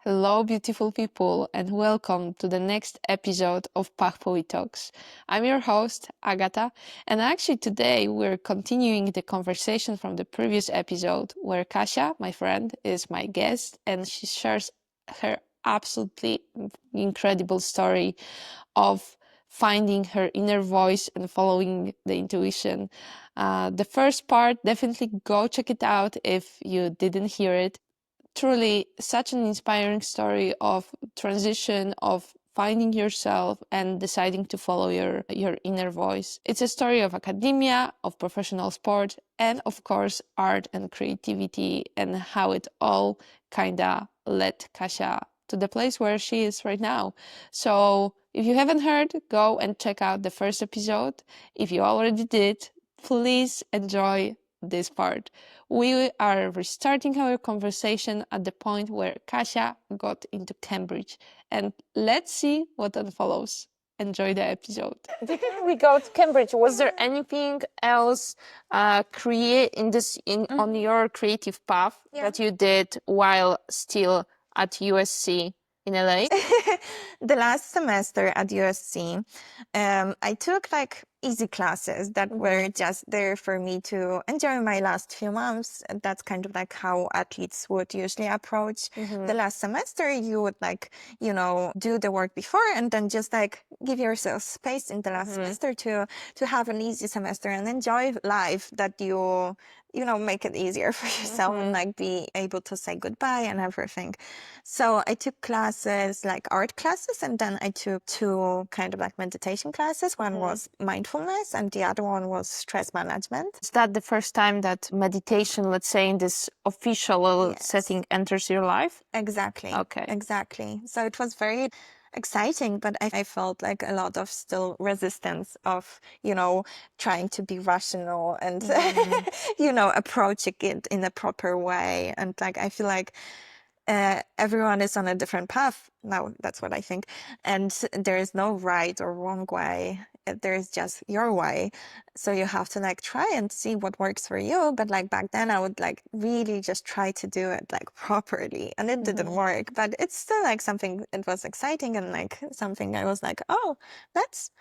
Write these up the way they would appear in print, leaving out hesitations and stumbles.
Hello, beautiful people, and welcome to the next episode of Pachpowi Talks. I'm your host, Agata, and actually today we're continuing the conversation from the previous episode where Kasia, my friend, is my guest, and she shares her absolutely incredible story of finding her inner voice and following the intuition. The first part, definitely go check it out if you didn't hear it. Truly such an inspiring story of transition, of finding yourself and deciding to follow your inner voice. It's a story of academia, of professional sport, and of course art and creativity, and how it all kinda led Kasia to the place where she is right now. So if you haven't heard, go and check out the first episode. If you already did, please enjoy this part. We are restarting our conversation at the point where Kasia got into Cambridge, and let's see what unfollows. Enjoy the episode. Before we go to Cambridge, was there anything else on your creative path that you did while still at USC in LA? The last semester at USC, I took easy classes that were just there for me to enjoy my last few months. And that's kind of like how athletes would usually approach the last semester. You would do the work before and then just give yourself space in the last semester to have an easy semester and enjoy life that make it easier for yourself and be able to say goodbye and everything. So I took classes like art classes, and then I took two kind of like meditation classes. One was mindfulness and the other one was stress management. Is that the first time that meditation, let's say in this official setting, enters your life? Exactly. Okay. Exactly. So it was very exciting, but I felt like a lot of still resistance of, trying to be rational and, approaching it in a proper way. And I feel like everyone is on a different path. Now, that's what I think. And there is no right or wrong way. There is just your way. So you have to try and see what works for you. But back then I would really just try to do it properly, and it didn't work. But it's still something, it was exciting and something I was oh, that's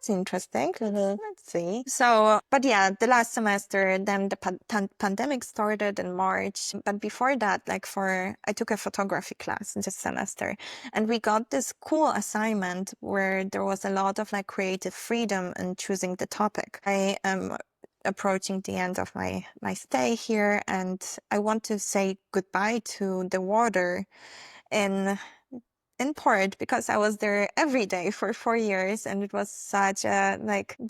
interesting. Let's see. So, but yeah, the last semester, then the pandemic started in March. But before that, I took a photography class this semester, and we got this cool assignment where there was a lot of creative freedom in choosing the topic. I am approaching the end of my stay here, and I want to say goodbye to the water in part because I was there every day for 4 years, and it was such a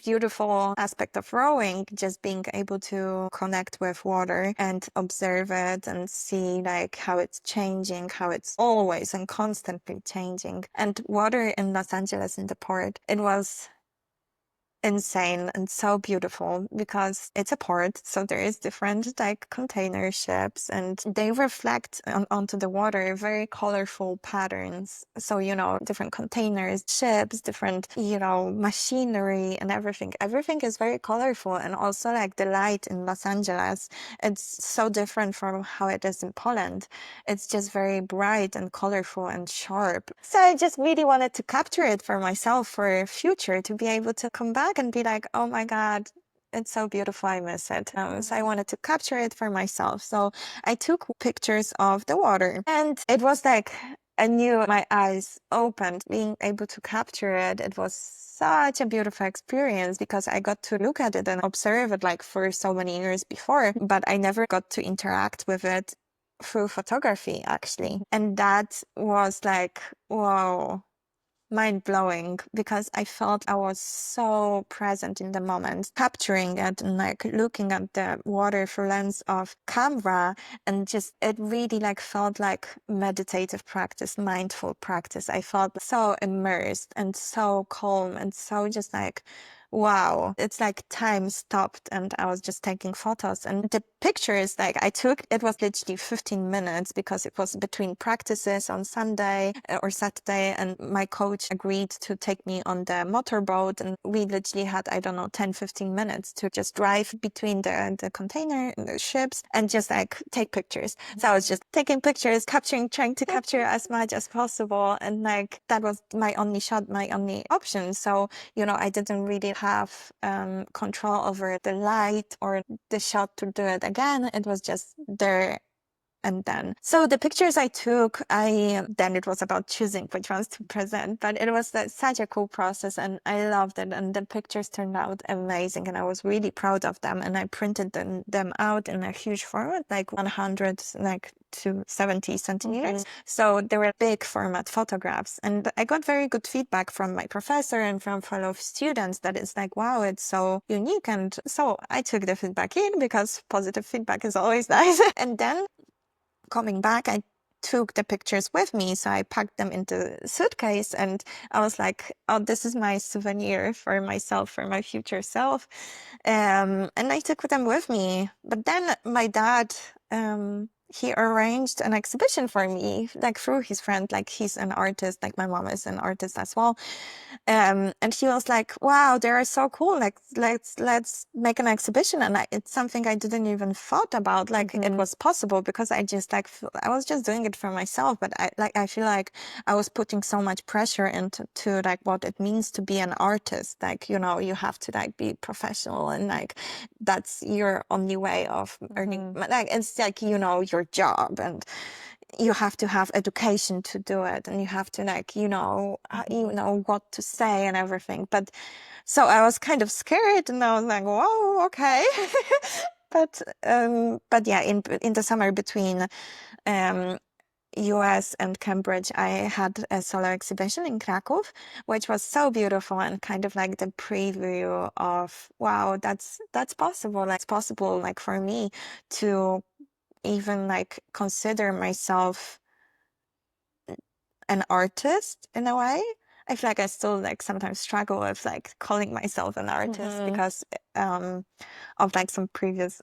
beautiful aspect of rowing, just being able to connect with water and observe it and see how it's changing, how it's always and constantly changing. And water in Los Angeles in the port, it was insane and so beautiful because it's a port, so there is different container ships, and they reflect onto the water very colorful patterns. So different containers, ships, different machinery and everything is very colorful. And also the light in Los Angeles, it's so different from how it is in Poland. It's just very bright and colorful and sharp. So I just really wanted to capture it for myself for future, to be able to come back and be oh my God, it's so beautiful, I miss it. So I wanted to capture it for myself. So I took pictures of the water, and it was I knew my eyes opened being able to capture it. It was such a beautiful experience because I got to look at it and observe it for so many years before, but I never got to interact with it through photography actually. And that was whoa, mind-blowing, because I felt I was so present in the moment, capturing it and looking at the water through lens of camera, and just it really felt like meditative practice, mindful practice. I felt so immersed and so calm and so just wow, it's like time stopped and I was just taking photos. And the pictures like I took, it was literally 15 minutes because it was between practices on Sunday or Saturday. And my coach agreed to take me on the motorboat. And we literally had, I don't know, 10, 15 minutes to just drive between the container and the ships and just like take pictures. So I was just taking pictures, capturing, trying to capture as much as possible. And like that was my only shot, my only option. So I didn't really have control over the light or the shot to do it again. It was just there and then. So the pictures I took, then it was about choosing which ones to present, but it was such a cool process and I loved it. And the pictures turned out amazing and I was really proud of them. And I printed them out in a huge format, like 100, like to 70 centimeters. So they were big format photographs. And I got very good feedback from my professor and from fellow students that it's like, wow, it's so unique. And so I took the feedback in because positive feedback is always nice. And then coming back, I took the pictures with me. So I packed them into a suitcase and I was like, oh, this is my souvenir for myself, for my future self. And I took them with me. But then my dad, he arranged an exhibition for me, like through his friend, like he's an artist, like my mom is an artist as well. And he was like, wow, they are so cool. Like, let's make an exhibition. And it's something I didn't even thought about. Like it was possible because I just like, I was just doing it for myself. But I feel like I was putting so much pressure into like what it means to be an artist. Like, you have to like be professional and like, that's your only way of earning. Like, it's like, your job and you have to have education to do it and you have to like you know what to say and everything. But so I was kind of scared and I was like, whoa, okay. But yeah, in the summer between US and Cambridge, I had a solo exhibition in Krakow, which was so beautiful and kind of like the preview of, wow, that's possible. Like, it's possible like for me to even like consider myself an artist in a way. I feel like I still like sometimes struggle with like calling myself an artist because of like some previous,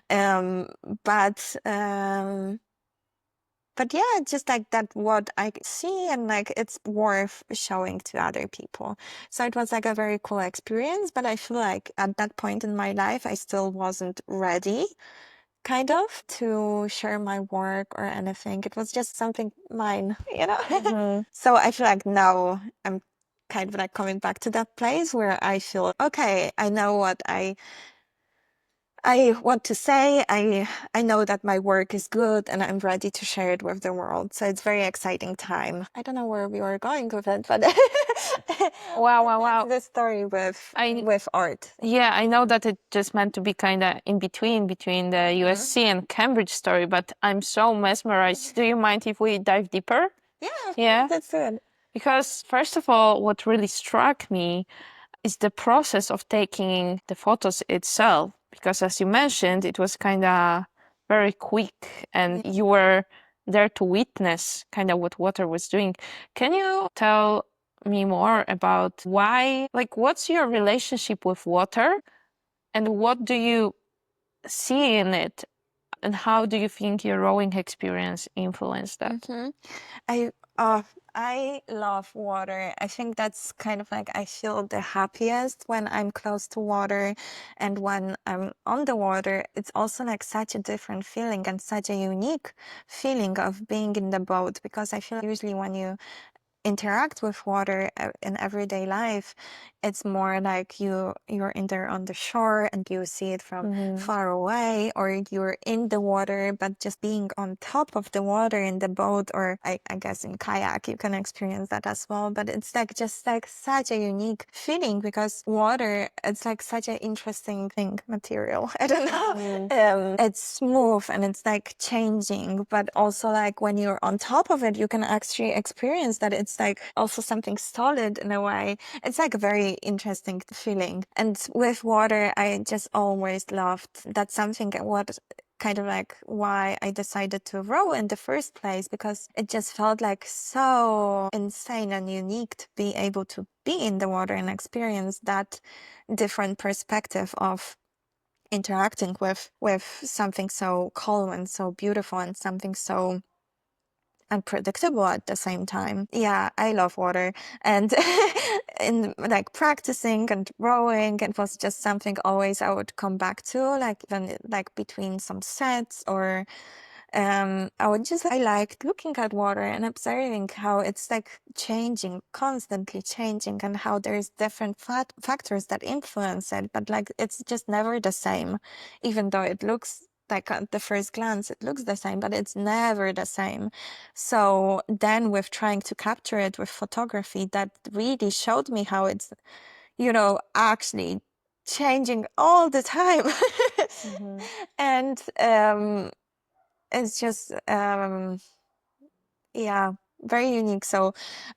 um, but um, but yeah, just like that, what I see and like it's worth showing to other people. So it was like a very cool experience, but I feel like at that point in my life, I still wasn't ready kind of to share my work or anything. It was just something mine. So I feel like now I'm kind of like coming back to that place where I feel, okay, I know what I want to say. I know that my work is good and I'm ready to share it with the world. So it's very exciting time. I don't know where we were going with it, but Wow. That's the story with art. Yeah, I know that it just meant to be kind of in between the USC and Cambridge story, but I'm so mesmerized. Do you mind if we dive deeper? Yeah, that's good. Because first of all, what really struck me is the process of taking the photos itself. Because as you mentioned, it was kind of very quick and you were there to witness kind of what water was doing. Can you tell me more about why, like, what's your relationship with water and what do you see in it? And how do you think your rowing experience influenced that? I love water. I think that's kind of like I feel the happiest when I'm close to water and when I'm on the water. It's also like such a different feeling and such a unique feeling of being in the boat because I feel usually when you interact with water in everyday life, it's more like you're in there on the shore and you see it from far away, or you're in the water but just being on top of the water in the boat, or I guess in kayak you can experience that as well. But it's like just like such a unique feeling because water, it's like such an interesting thing, material. I don't know. It's smooth and it's like changing, but also like when you're on top of it, you can actually experience that it's like also something solid in a way. It's like a very interesting feeling. And with water, I just always loved that something what kind of like why I decided to row in the first place, because it just felt like so insane and unique to be able to be in the water and experience that different perspective of interacting with something so calm and so beautiful and something so unpredictable at the same time. Yeah, I love water. And in like practicing and rowing, it was just something always I would come back to, like even like between some sets, or I liked looking at water and observing how it's like changing, constantly changing, and how there's different factors that influence it, but like it's just never the same, even though it looks like at the first glance it looks the same, but it's never the same. So then with trying to capture it with photography, that really showed me how it's, actually changing all the time. And it's just yeah, very unique. So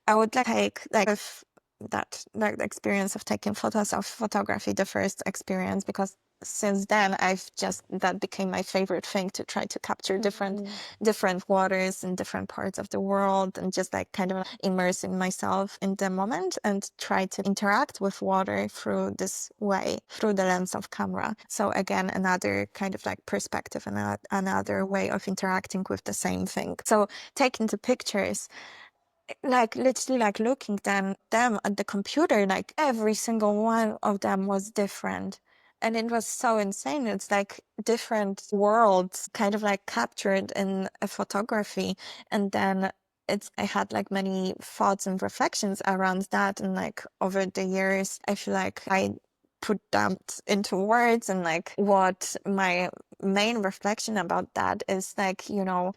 I would like take like if that like the experience of taking photos of photography, the first experience, because since then that became my favorite thing, to try to capture different waters in different parts of the world, and just like kind of immersing myself in the moment and try to interact with water through this way, through the lens of camera. So again, another kind of like perspective and another way of interacting with the same thing. So taking the pictures, like literally like looking them at the computer, like every single one of them was different. And it was so insane. It's like different worlds kind of like captured in a photography. And then I had like many thoughts and reflections around that. And like over the years, I feel like I put that into words, and like what my main reflection about that is like,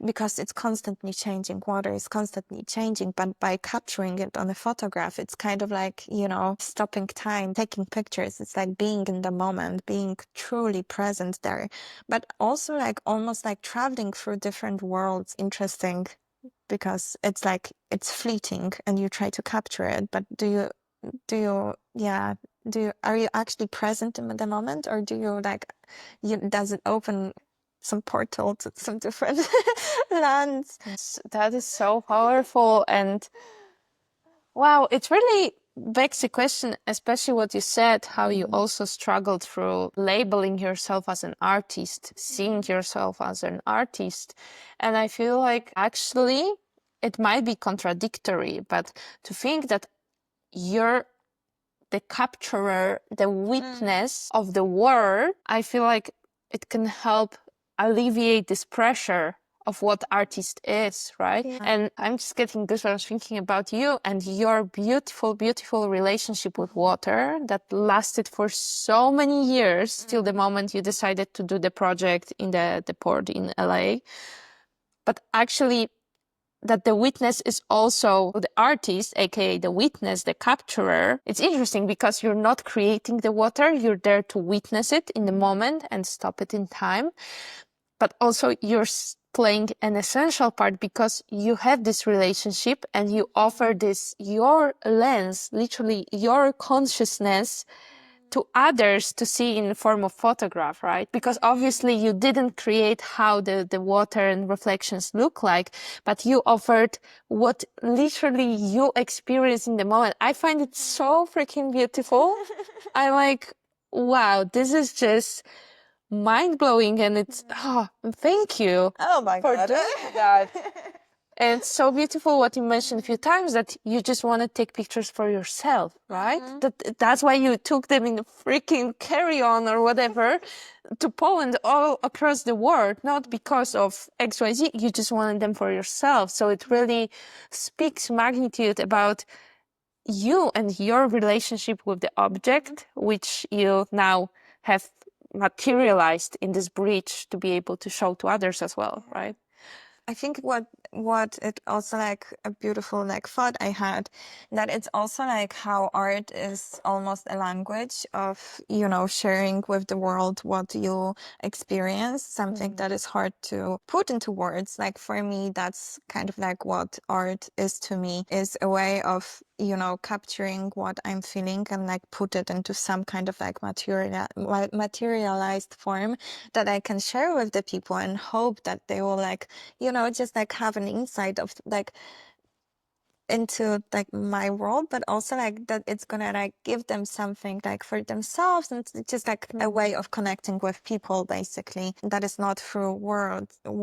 because it's constantly changing, water is constantly changing, but by capturing it on a photograph, it's kind of like, stopping time, taking pictures. It's like being in the moment, being truly present there, but also like almost like traveling through different worlds. Interesting, because it's like it's fleeting and you try to capture it, but are you actually present in the moment, or do you like, does it open some portal to some different lands? That is so powerful. And wow, it really begs the question, especially what you said, how you also struggled through labeling yourself as an artist, seeing yourself as an artist. And I feel like actually it might be contradictory, but to think that you're the capturer, the witness of the world, I feel like it can help alleviate this pressure of what artist is, right? Yeah. And I'm just getting goosebumps thinking about you and your beautiful, beautiful relationship with water that lasted for so many years till the moment you decided to do the project in the port in LA. But actually, that the witness is also the artist, aka the witness, the capturer. It's interesting because you're not creating the water, you're there to witness it in the moment and stop it in time. But also you're playing an essential part because you have this relationship and you offer this, your lens, literally your consciousness to others to see in the form of photograph, right? Because obviously you didn't create how the water and reflections look like, but you offered what literally you experience in the moment. I find it so freaking beautiful. I'm like, wow, this is just mind-blowing, and it's, thank you for doing that. And it's so beautiful what you mentioned a few times, that you just want to take pictures for yourself, right? That's why you took them in a freaking carry-on or whatever to Poland, all across the world, not because of XYZ, you just wanted them for yourself. So it really speaks magnitude about you and your relationship with the object, which you now have materialized in this bridge to be able to show to others as well, right? I think what what it also like a beautiful like thought I had, that it's also like how art is almost a language of, you know, sharing with the world what you experience, something that is hard to put into words. Like for me, that's kind of like what art is to me, is a way of, you know, capturing what I'm feeling and like put it into some kind of like materialized form that I can share with the people and hope that they will like, you know, just like have an insight of like into like my world, but also like that it's gonna like give them something like for themselves, and it's just like a way of connecting with people basically, that is not through words. That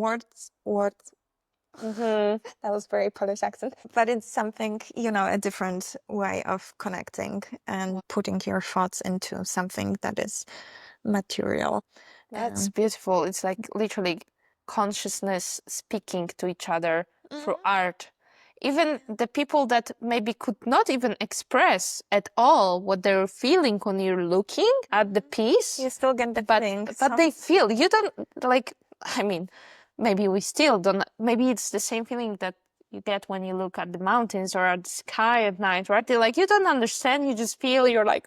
was very Polish accent, but it's something, you know, a different way of connecting and putting your thoughts into something that is material. That's beautiful. It's like literally consciousness speaking to each other through art. Even the people that maybe could not even express at all what they're feeling when you're looking at the piece, You still get the feeling. but they feel. You don't like. I mean, maybe we still don't. Maybe it's the same feeling that you get when you look at the mountains or at the sky at night, right? They're like, you don't understand. You just feel. You're like,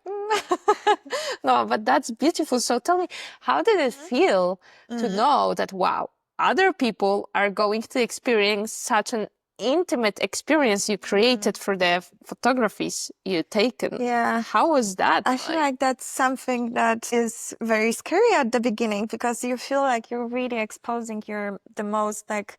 no, but that's beautiful. So tell me, how did it feel to know that, wow, other people are going to experience such an intimate experience you created for the photographies you taken? Yeah. How was that? I feel like that's something that is very scary at the beginning, because you feel like you're really exposing the most like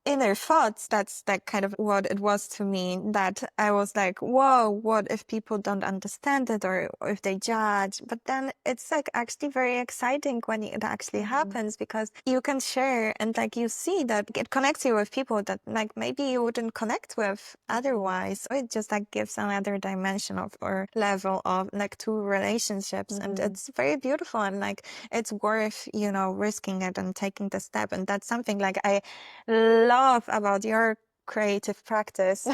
inner thoughts. That's like kind of what it was to me, that I was like, whoa, what if people don't understand it, or if they judge? But then it's like actually very exciting when it actually happens, because you can share and like you see that it connects you with people that like maybe you wouldn't connect with otherwise. So it just like gives another dimension of or level of like two relationships, and it's very beautiful, and like it's worth, you know, risking it and taking the step. And that's something like I love about your creative practice.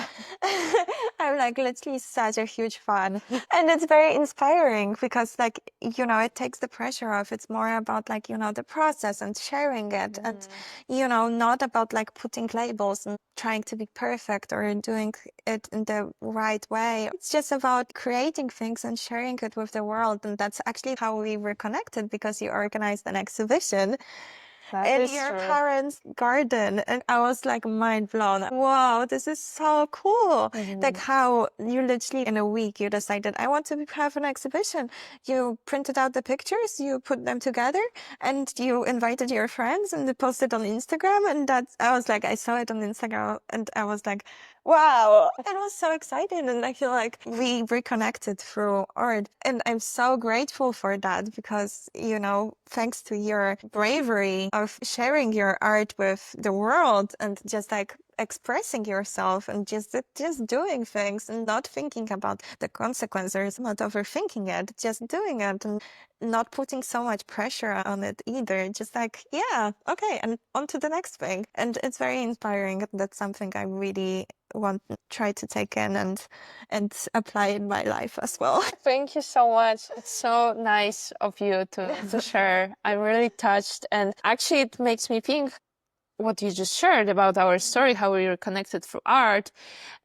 I'm like literally such a huge fan, and it's very inspiring, because like, you know, it takes the pressure off. It's more about like, you know, the process and sharing it, and you know, not about like putting labels and trying to be perfect or doing it in the right way. It's just about creating things and sharing it with the world. And that's actually how we were connected, because you organized an exhibition in your parents' garden, and I was like mind blown. Wow, this is so cool. Like how you literally in a week you decided, I want to have an exhibition. You printed out the pictures, you put them together, and you invited your friends and they posted on Instagram. And I was like, I saw it on Instagram and I was like, wow, it was so exciting. And I feel like we reconnected through art. And I'm so grateful for that, because, you know, thanks to your bravery of sharing your art with the world and just like expressing yourself and just doing things and not thinking about the consequences, not overthinking it, just doing it and not putting so much pressure on it either. Just like, yeah, okay, and on to the next thing. And it's very inspiring. That's something I really want to try to take in and apply in my life as well. Thank you so much. It's so nice of you to share. I'm really touched. And actually, it makes me think what you just shared about our story, how we were connected through art,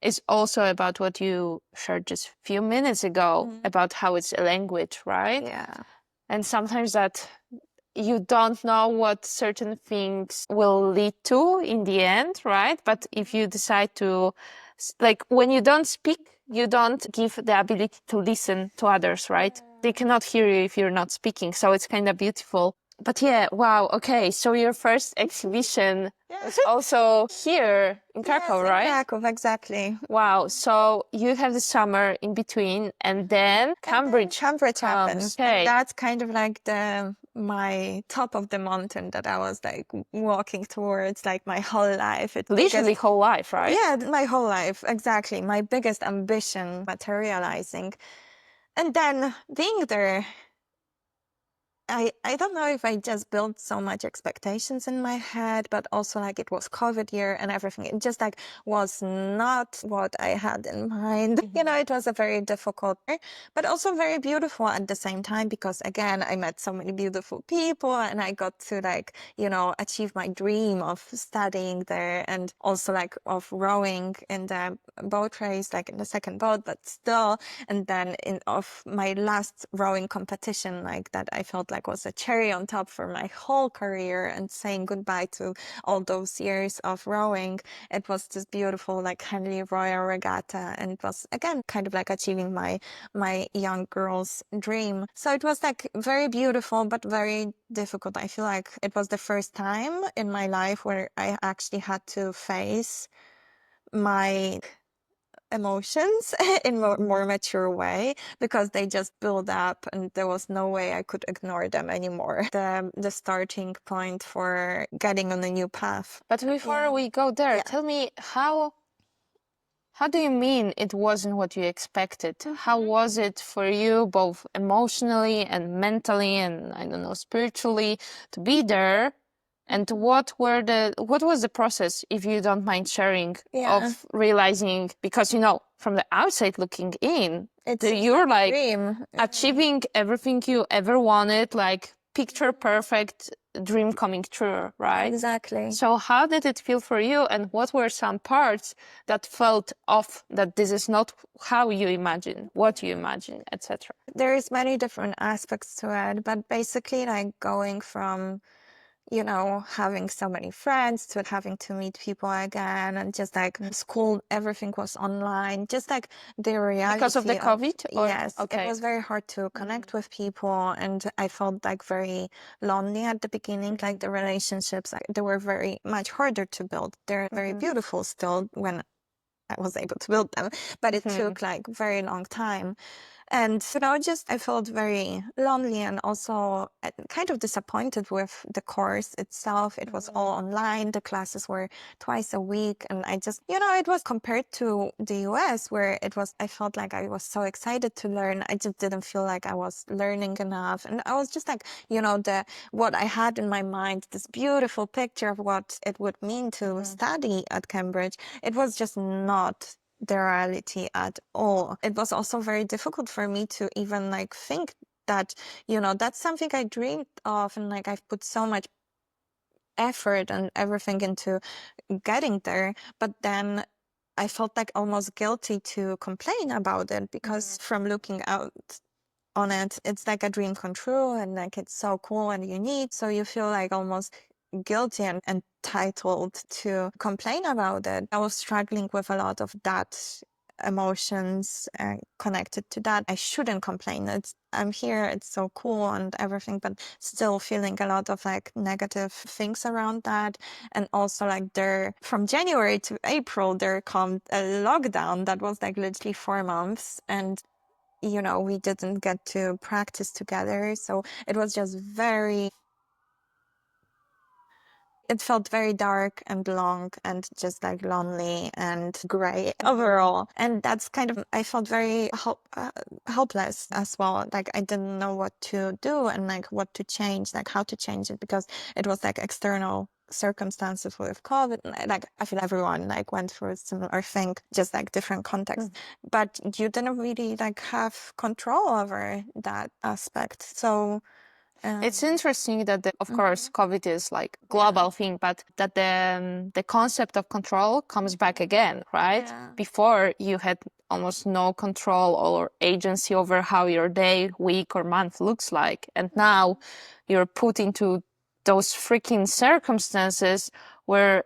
is also about what you shared just a few minutes ago about how it's a language, right? Yeah. And sometimes that you don't know what certain things will lead to in the end, right? But if you decide to, like, when you don't speak, you don't give the ability to listen to others, right? They cannot hear you if you're not speaking. So it's kind of beautiful. But yeah, wow. Okay. So your first exhibition was also here in Krakow, right? In Krakow, exactly. Wow. So you have the summer in between, and then Cambridge Cambridge comes. happens. Okay. And that's kind of like my top of the mountain that I was like walking towards like my whole life. Literally whole life, right? Yeah, my whole life, exactly. My biggest ambition materializing. And then being there, I don't know if I just built so much expectations in my head, but also like it was COVID year and everything. It just like was not what I had in mind. You know, it was a very difficult year, but also very beautiful at the same time because again, I met so many beautiful people and I got to like, you know, achieve my dream of studying there and also like of rowing in the boat race, like in the second boat, but still. And then of my last rowing competition, like that I felt like was a cherry on top for my whole career and saying goodbye to all those years of rowing. It was this beautiful like Henley Royal Regatta, and it was again kind of like achieving my young girl's dream. So it was like very beautiful but very difficult. I feel like it was the first time in my life where I actually had to face my emotions in a more mature way because they just build up and there was no way I could ignore them anymore. The starting point for getting on a new path. But before we go there, tell me how do you mean it wasn't what you expected? How was it for you, both emotionally and mentally and, I don't know, spiritually, to be there? And what was the process, if you don't mind sharing, of realizing, because, you know, from the outside looking in, you're like achieving everything you ever wanted, like picture perfect dream coming true, right? Exactly. So how did it feel for you, and what were some parts that felt off, that this is not how you imagine, what you imagine, etc.? There's many different aspects to it, but basically like going from, you know, having so many friends to having to meet people again and just like school, everything was online, just like the reality. Because of the COVID? Yes, it was very hard to connect with people and I felt like very lonely at the beginning, like the relationships, they were very much harder to build. They're very beautiful still when I was able to build them, but it took like very long time. And, you know, just I felt very lonely and also kind of disappointed with the course itself. It was all online. The classes were twice a week. And I just, you know, it was compared to the US where I felt like I was so excited to learn. I just didn't feel like I was learning enough. And I was just like, you know, what I had in my mind, this beautiful picture of what it would mean to study at Cambridge, it was just not the reality at all. It was also very difficult for me to even like think that, you know, that's something I dreamed of and like I've put so much effort and everything into getting there. But then I felt like almost guilty to complain about it because from looking out on it, it's like a dream come true and like it's so cool and unique. So you feel like almost guilty and entitled to complain about it. I was struggling with a lot of that emotions connected to that. I shouldn't complain. I'm here, it's so cool and everything, but still feeling a lot of like negative things around that. And also like from January to April, there come a lockdown that was like literally 4 months. And you know, we didn't get to practice together. So it was just it felt very dark and long and just like lonely and gray overall. And that's kind of, I felt very helpless as well. Like I didn't know what to do and like what to change, like how to change it because it was like external circumstances with COVID. Like I feel everyone like went through a similar thing, just like different contexts. But you didn't really like have control over that aspect. So it's interesting that, of course, COVID is like global thing, but that the concept of control comes back again, right? Before you had almost no control or agency over how your day, week, or month looks like, and now you're put into those freaking circumstances where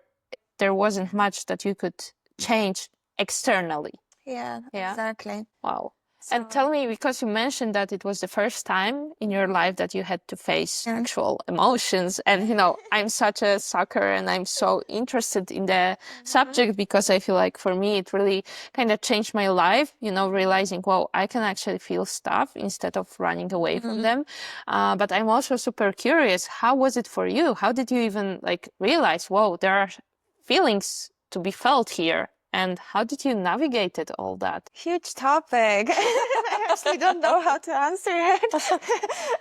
there wasn't much that you could change externally. Yeah, exactly. Wow. And tell me, because you mentioned that it was the first time in your life that you had to face actual emotions. And, you know, I'm such a sucker and I'm so interested in the subject because I feel like for me, it really kind of changed my life, you know, realizing, well, I can actually feel stuff instead of running away from them. But I'm also super curious, how was it for you? How did you even like realize, whoa, there are feelings to be felt here? And how did you navigate it, all that? Huge topic. I honestly don't know how to answer it.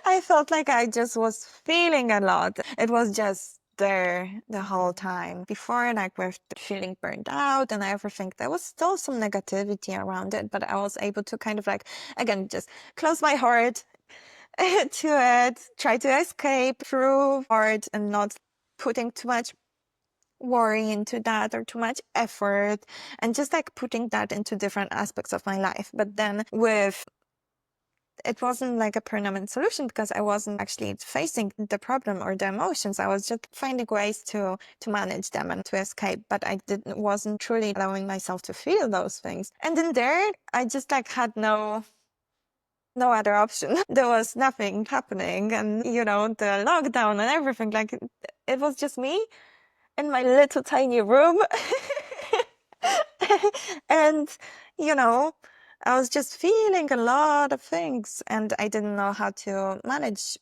I felt like I just was feeling a lot. It was just there the whole time. Before, like with feeling burned out and everything, there was still some negativity around it, but I was able to kind of like, again, just close my heart to it, try to escape through art and not putting too much worry into that or too much effort, and just like putting that into different aspects of my life. But then it wasn't like a permanent solution because I wasn't actually facing the problem or the emotions. I was just finding ways to manage them and to escape, but I wasn't truly allowing myself to feel those things. And in there, I just like had no other option. There was nothing happening, and the lockdown and everything, like it was just me in my little tiny room. And, I was just feeling a lot of things and I didn't know how to manage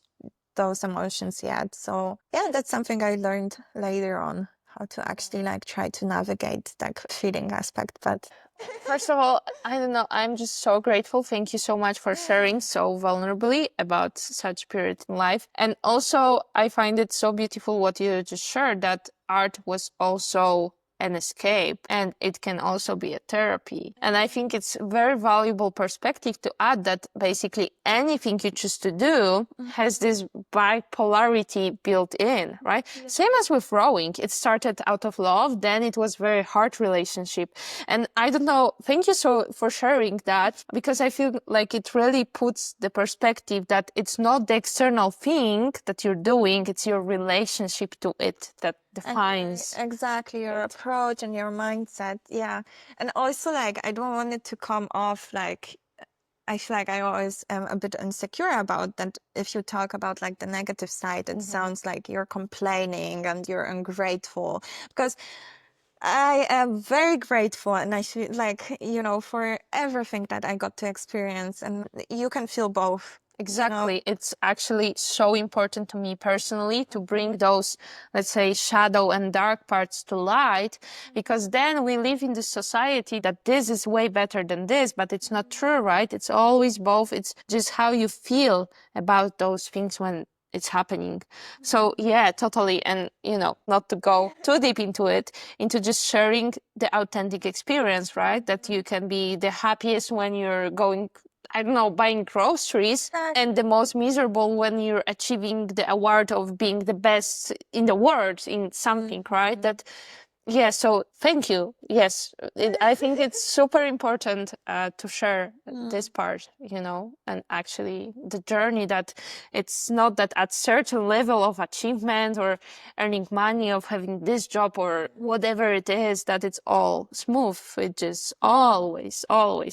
those emotions yet. So yeah, that's something I learned later on, how to actually like try to navigate that feeling aspect. But first of all, I don't know, I'm just so grateful. Thank you so much for sharing so vulnerably about such period in life. And also, I find it so beautiful what you just shared, that art was also an escape and it can also be a therapy. And I think it's a very valuable perspective to add that basically anything you choose to do has this bipolarity built in, right? Same as with rowing. It started out of love, then it was very hard relationship. And I don't know, thank you so for sharing that, because I feel like it really puts the perspective that it's not the external thing that you're doing, it's your relationship to it that defines exactly your approach and your mindset. Yeah. And also like I don't want it to come off like I feel like I always am a bit insecure about that. If you talk about like the negative side, it sounds like you're complaining and you're ungrateful, because I am very grateful and I feel like, for everything that I got to experience, and you can feel both. Exactly. It's actually so important to me personally to bring those, let's say, shadow and dark parts to light, because then we live in this society that this is way better than this, but it's not true, right? It's always both. It's just how you feel about those things when it's happening. So yeah, totally. And, not to go too deep into it, into just sharing the authentic experience, right? That you can be the happiest when you're going, I don't know, buying groceries, and the most miserable when you're achieving the award of being the best in the world in something, right? That, yeah, so thank you. Yes, I think it's super important to share this part, and actually the journey, that it's not that at certain level of achievement or earning money, of having this job or whatever it is, that it's all smooth. It's just always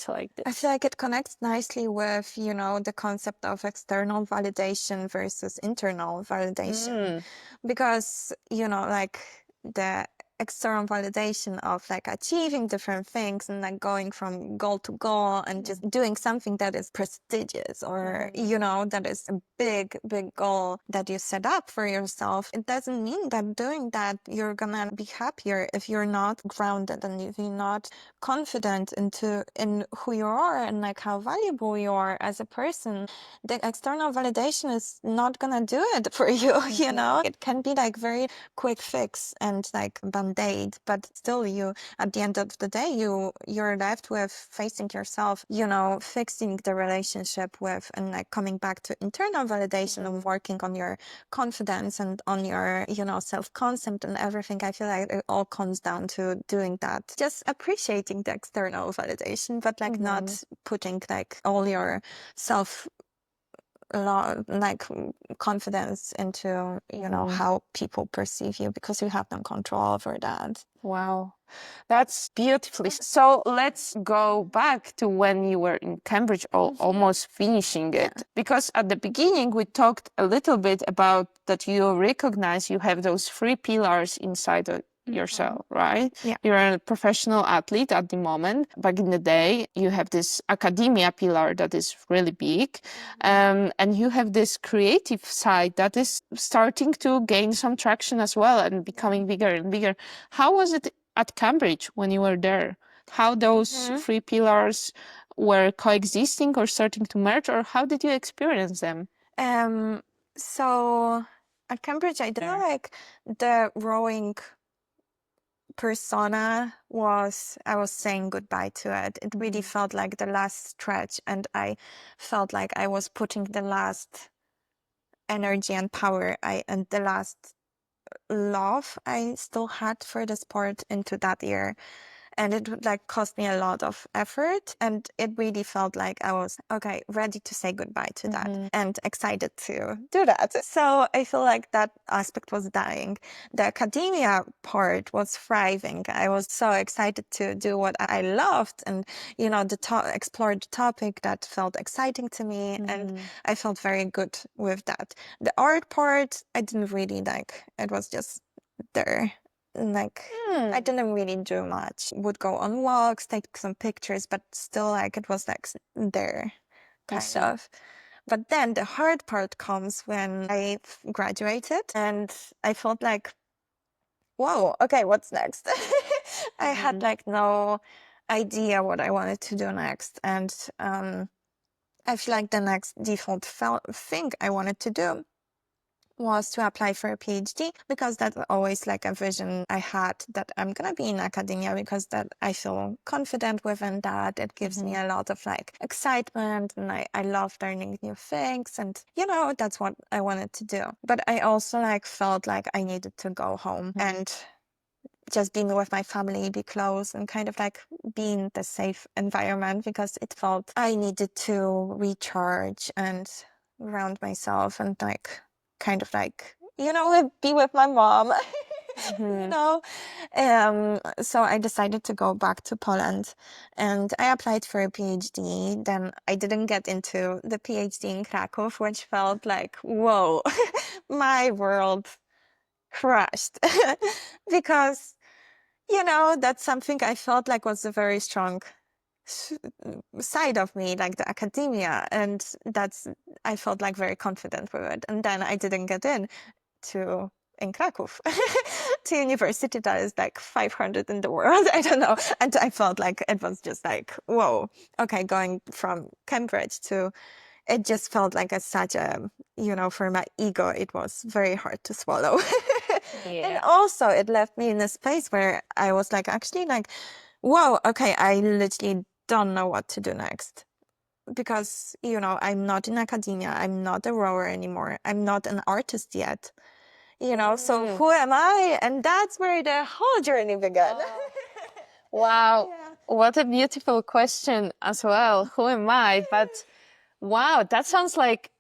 like this. I feel like it connects nicely with, the concept of external validation versus internal validation. Because, like the external validation of like achieving different things and like going from goal to goal and just doing something that is prestigious or, that is a big goal that you set up for yourself. It doesn't mean that doing that you're gonna be happier if you're not grounded and if you're not confident in who you are and like how valuable you are as a person. The external validation is not gonna do it for you. It can be like very quick fix and like band-aid, but still you at the end of the day you're left with facing yourself, fixing the relationship with and like coming back to internal validation and working on your confidence and on your self-concept and everything. I feel like it all comes down to doing that, just appreciating the external validation, but like not putting like all your self like confidence into how people perceive you, because you have no control over that. Wow, that's beautifully. So let's go back to when you were in Cambridge, almost finishing it. Because at the beginning, we talked a little bit about that you recognize you have those three pillars inside of yourself, right? Yeah. You're a professional athlete at the moment. Back in the day, you have this academia pillar that is really big. And you have this creative side that is starting to gain some traction as well and becoming bigger and bigger. How was it at Cambridge when you were there? How those three pillars were coexisting or starting to merge, or how did you experience them? So at Cambridge, I feel like the rowing persona I was saying goodbye to it. It really felt like the last stretch, and I felt like I was putting the last energy and power and the last love I still had for the sport into that year. And it would like cost me a lot of effort, and it really felt like I was ready to say goodbye to that and excited to do that. So I feel like that aspect was dying. The academia part was thriving. I was so excited to do what I loved, and explore the topic that felt exciting to me, and I felt very good with that. The art part I didn't really like. It was just there. Like I didn't really do much. Would go on walks, take some pictures, but still like it was like there, kind of. But then the hard part comes when I graduated, and I felt like, whoa, okay, what's next? I had like no idea what I wanted to do next, and I feel like the next default thing I wanted to do was to apply for a PhD, because that's always like a vision I had, that I'm gonna be in academia, because that I feel confident within that. It gives me a lot of like excitement, and I love learning new things, and that's what I wanted to do. But I also like felt like I needed to go home and just being with my family, be close, and kind of like be in the safe environment, because it felt I needed to recharge and ground myself, and like kind of like be with my mom. So I decided to go back to Poland, and I applied for a PhD. Then I didn't get into the PhD in Krakow, which felt like, whoa, my world crushed. Because that's something I felt like was a very strong side of me, like the academia, and I felt like very confident with it. And then I didn't get in Krakow to university that is like 500 in the world. I don't know. And I felt like it was just like, whoa, okay, going from Cambridge to, it just felt like such a, for my ego, it was very hard to swallow. And also it left me in a space where I was like, actually like, whoa, okay, I literally don't know what to do next. Because, I'm not in academia. I'm not a rower anymore. I'm not an artist yet. So who am I? And that's where the whole journey began. Wow. What a beautiful question as well. Who am I? But wow, that sounds like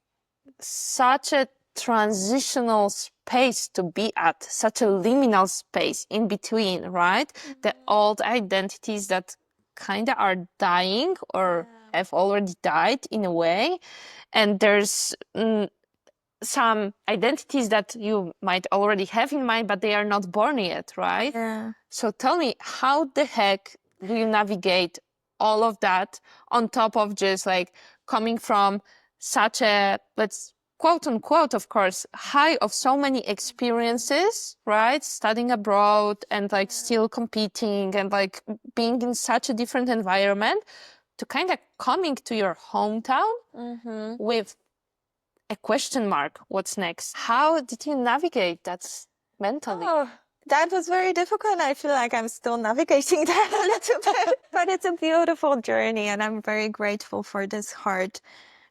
such a transitional space to be at, such a liminal space in between, right? The old identities that kind of are dying or have already died in a way. And there's some identities that you might already have in mind, but they are not born yet, right? Yeah. So tell me, how the heck do you navigate all of that on top of just like coming from such a, let's quote unquote, of course, high of so many experiences, right? Studying abroad and like still competing and like being in such a different environment, to kind of coming to your hometown with a question mark. What's next? How did you navigate that mentally? Oh, that was very difficult. I feel like I'm still navigating that a little bit. But it's a beautiful journey, and I'm very grateful for this hard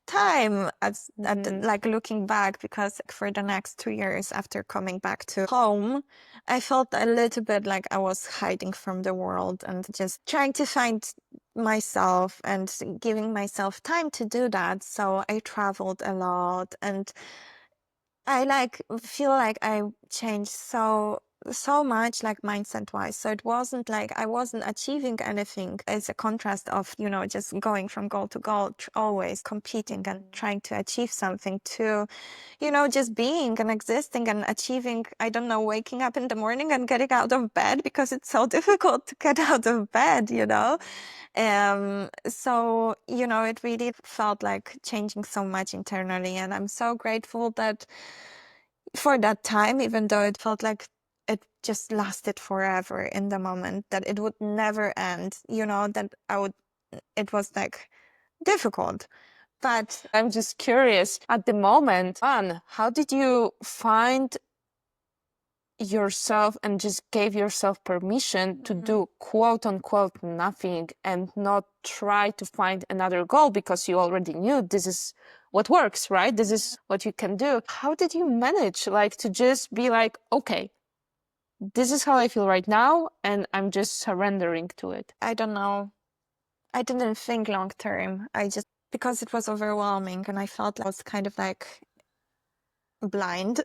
time like looking back, because for the next 2 years after coming back to home, I felt a little bit like I was hiding from the world and just trying to find myself and giving myself time to do that. So I traveled a lot, and I like feel like I changed so much, like mindset wise. So it wasn't like I wasn't achieving anything. It's a contrast of, just going from goal to goal, always competing and trying to achieve something, to, just being and existing and achieving. I don't know, waking up in the morning and getting out of bed, because it's so difficult to get out of bed. So, it really felt like changing so much internally. And I'm so grateful that for that time, even though it felt like it just lasted forever in the moment, that it would never end, that I would it was like difficult. But I'm just curious, at the moment, how did you find yourself and just gave yourself permission to do quote unquote nothing and not try to find another goal because you already knew this is what works, right? This is what you can do. How did you manage to just be like, okay, this is how I feel right now and I'm just surrendering to it? I don't know. I didn't think long term. I just, because it was overwhelming and I felt like I was kind of like blind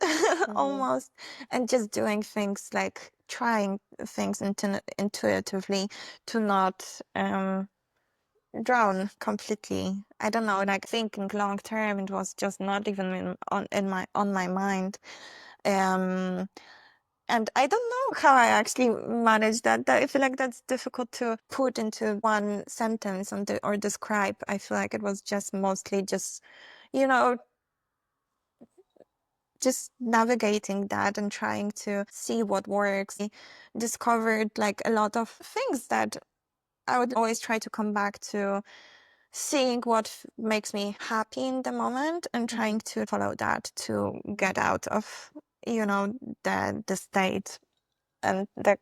almost, and just doing things, like trying things intuitively to not drown completely. I don't know, like thinking long term, it was just not even on my mind. And I don't know how I actually managed that. I feel like that's difficult to put into one sentence or describe. I feel like it was just mostly just, you know, just navigating that and trying to see what works. I discovered like a lot of things that I would always try to come back to, seeing what makes me happy in the moment and trying to follow that to get out of, the state and the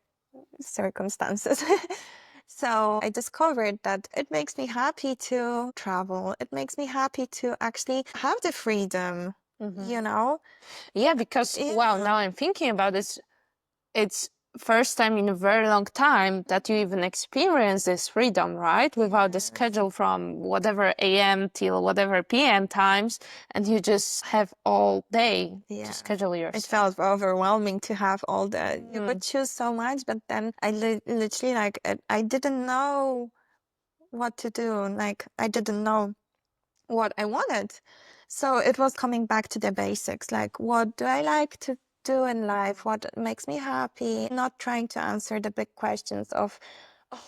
circumstances. So I discovered that it makes me happy to travel. It makes me happy to actually have the freedom, you know? Yeah, because wow, now I'm thinking about this. It's first time in a very long time that you even experience this freedom, right? Without the schedule from whatever AM till whatever PM times, and you just have all day to schedule It yourself. felt overwhelming to have all the, you could choose so much, but then I literally like, I didn't know what to do. Like, I didn't know what I wanted. So it was coming back to the basics, like what do I like to do in life? What makes me happy? Not trying to answer the big questions of, oh,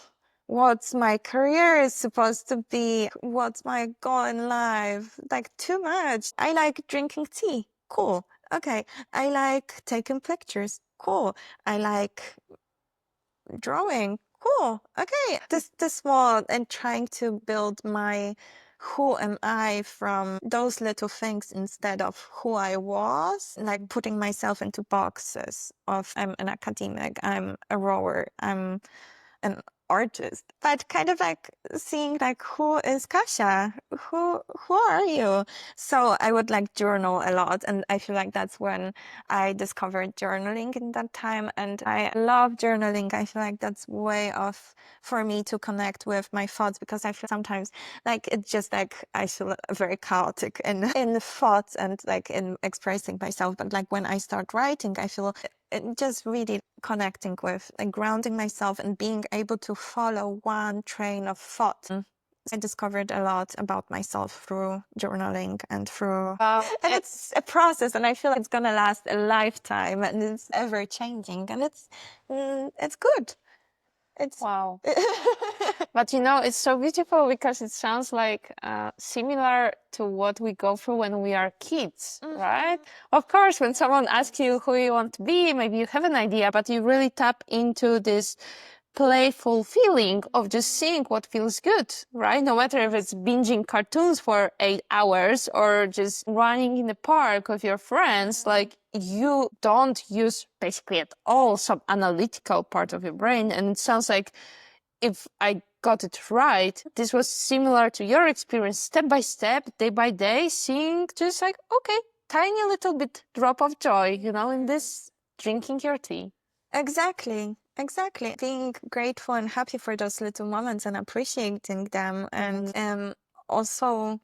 what's my career is supposed to be? What's my goal in life? Like, too much. I like drinking tea. Cool. Okay. I like taking pictures. Cool. I like drawing. Cool. Okay. This small, and trying to build my who am I from those little things instead of who I was, like putting myself into boxes of I'm an academic, I'm a rower, I'm an artist, but kind of like seeing like, who is Kasia? Who are you? So I would like journal a lot, and I feel like that's when I discovered journaling in that time, and I love journaling. I feel like that's way of for me to connect with my thoughts, because I feel sometimes like it's just like I feel very chaotic in thoughts and like in expressing myself, but like when I start writing, I feel just really connecting with and grounding myself and being able to follow one train of thought. I discovered a lot about myself through journaling and through, and it's a process, and I feel like it's gonna last a lifetime, and it's ever changing, and it's good. It's Wow. But it's so beautiful because it sounds like similar to what we go through when we are kids, right? Of course, when someone asks you who you want to be, maybe you have an idea, but you really tap into this playful feeling of just seeing what feels good, right? No matter if it's binging cartoons for 8 hours or just running in the park with your friends, like you don't use basically at all some analytical part of your brain. And it sounds like, if I got it right, this was similar to your experience, step by step, day by day, seeing just like, okay, tiny little bit drop of joy, in this drinking your tea. Exactly. Being grateful and happy for those little moments and appreciating them. And also,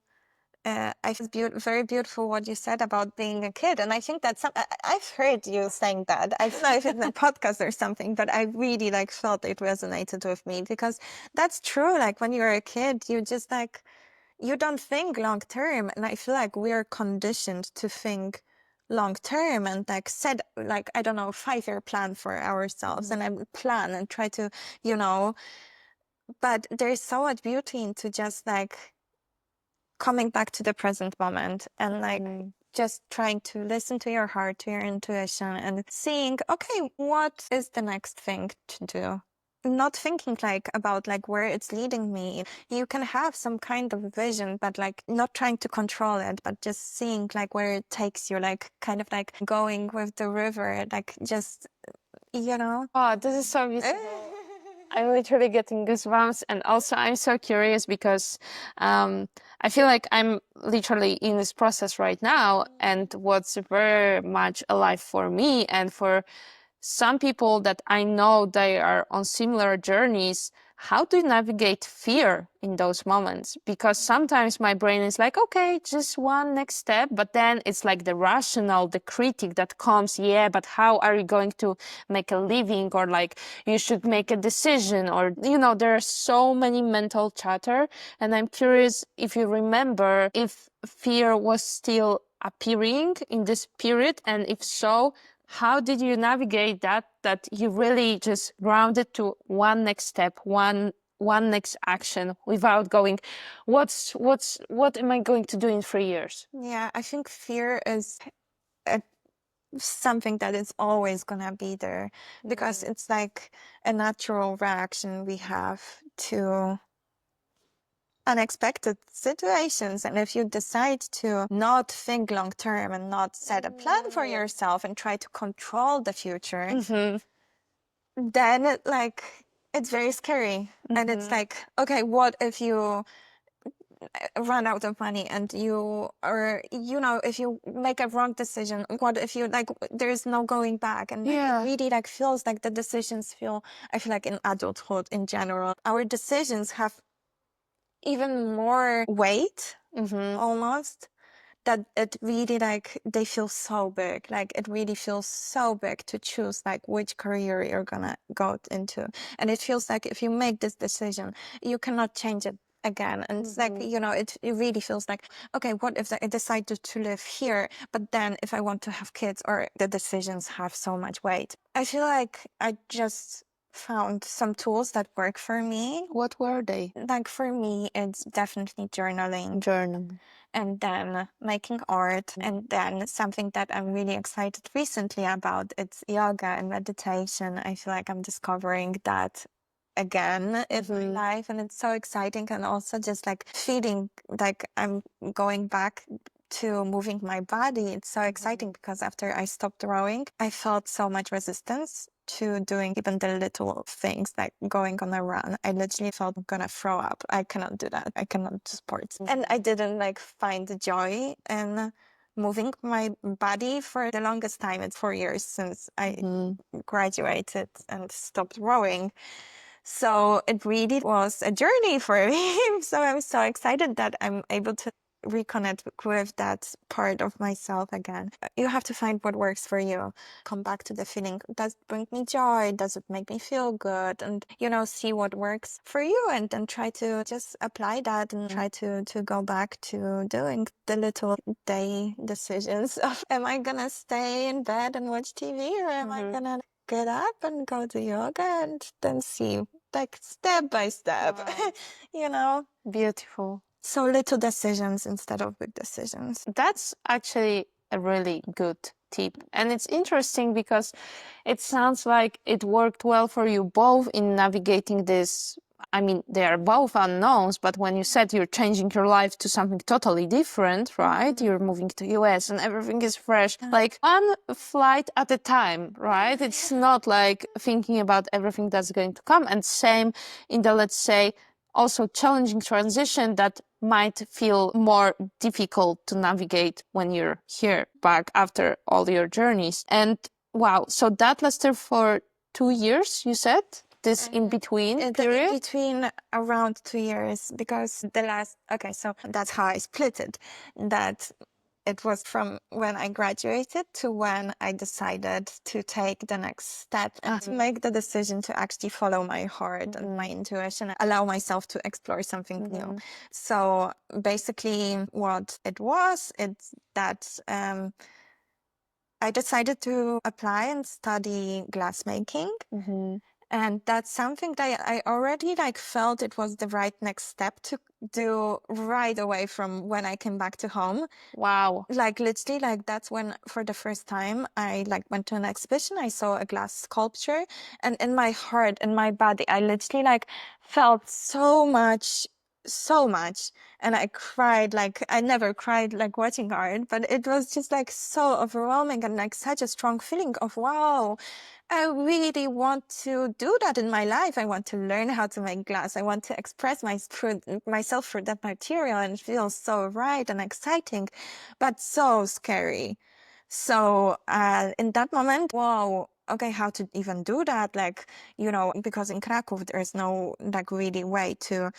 I think it's very beautiful what you said about being a kid. And I think that I've heard you saying that. I don't know if it's in a podcast or something, but I really felt it resonated with me, because that's true. Like, when you're a kid, you just you don't think long term. And I feel like we're conditioned to think long term and set I don't know, 5-year plan for ourselves, and I plan and try to, but there's so much beauty into just coming back to the present moment and just trying to listen to your heart, to your intuition, and seeing, okay, what is the next thing to do? not thinking like about like where it's leading me. You can have some kind of vision, but like not trying to control it, but just seeing like where it takes you, like kind of like going with the river, like just, you know. Oh, this is so beautiful. I'm literally getting goosebumps, and also I'm so curious because I feel like I'm literally in this process right now, and what's very much alive for me and for some people that I know they are on similar journeys. How do you navigate fear in those moments? Because sometimes my brain is like, okay, just one next step, but then it's like the rational, the critic that comes, yeah, but how are you going to make a living, or like you should make a decision, or there are so many mental chatter. And I'm curious if you remember if fear was still appearing in this period, and if so, how did you navigate that you really just grounded to one next step, one next action, without going, what am I going to do in 3 years? Yeah, I think fear is something that is always gonna be there, because it's like a natural reaction we have to unexpected situations. And if you decide to not think long term and not set a plan for yourself and try to control the future, then it's very scary. And it's like, okay, what if you run out of money, and if you make a wrong decision, what if you there's no going back? And it really feels like the decisions I feel like in adulthood in general, our decisions have even more weight, almost, that it really they feel so big. Like it really feels so big to choose which career you're gonna go into. And it feels like if you make this decision, you cannot change it again. And it's it really feels like, okay, what if I decide to live here, but then if I want to have kids, or the decisions have so much weight. I feel like I just found some tools that work for me. What were they? Like for me, it's definitely journaling, and then making art, and then something that I'm really excited recently about, it's yoga and meditation. I feel like I'm discovering that again in my life, and it's so exciting. And also just feeling like I'm going back to moving my body. It's so exciting because after I stopped rowing, I felt so much resistance to doing even the little things like going on a run. I literally felt I'm gonna throw up. I cannot do that. I cannot do sports. And I didn't find the joy in moving my body for the longest time. It's 4 years since I graduated and stopped rowing. So it really was a journey for me. So I'm so excited that I'm able to reconnect with that part of myself again. You have to find what works for you. Come back to the feeling. Does it bring me joy? Does it make me feel good? And, see what works for you, and then try to just apply that, and try to go back to doing the little day decisions of, am I gonna stay in bed and watch TV, or am I gonna get up and go to yoga, and then see step by step. Wow. Beautiful. So little decisions instead of big decisions. That's actually a really good tip. And it's interesting because it sounds like it worked well for you both in navigating this. I mean, they are both unknowns, but when you said you're changing your life to something totally different, right? You're moving to US and everything is fresh, like one flight at a time, right? It's not like thinking about everything that's going to come. And same in the, let's say, also challenging transition that might feel more difficult to navigate when you're here back after all your journeys. And wow, so that lasted for 2 years, you said? This in between period? In between around 2 years, because so that's how I split it. That it was from when I graduated to when I decided to take the next step and to make the decision to actually follow my heart and my intuition, allow myself to explore something new. So basically what it was, it's that I decided to apply and study glassmaking. And that's something that I already like felt it was the right next step to do right away from when I came back to home. Wow. Like literally, like that's when for the first time I like went to an exhibition. I saw a glass sculpture, and in my heart, in my body, I literally like felt so much, so much. And I cried. Like I never cried like watching art, but it was just like so overwhelming and like such a strong feeling of wow, I really want to do that in my life. I want to learn how to make glass. I want to express myself through that material, and it feels so right and exciting, but so scary. So in that moment, whoa, okay, how to even do that? Like, because in Krakow there's no like really way to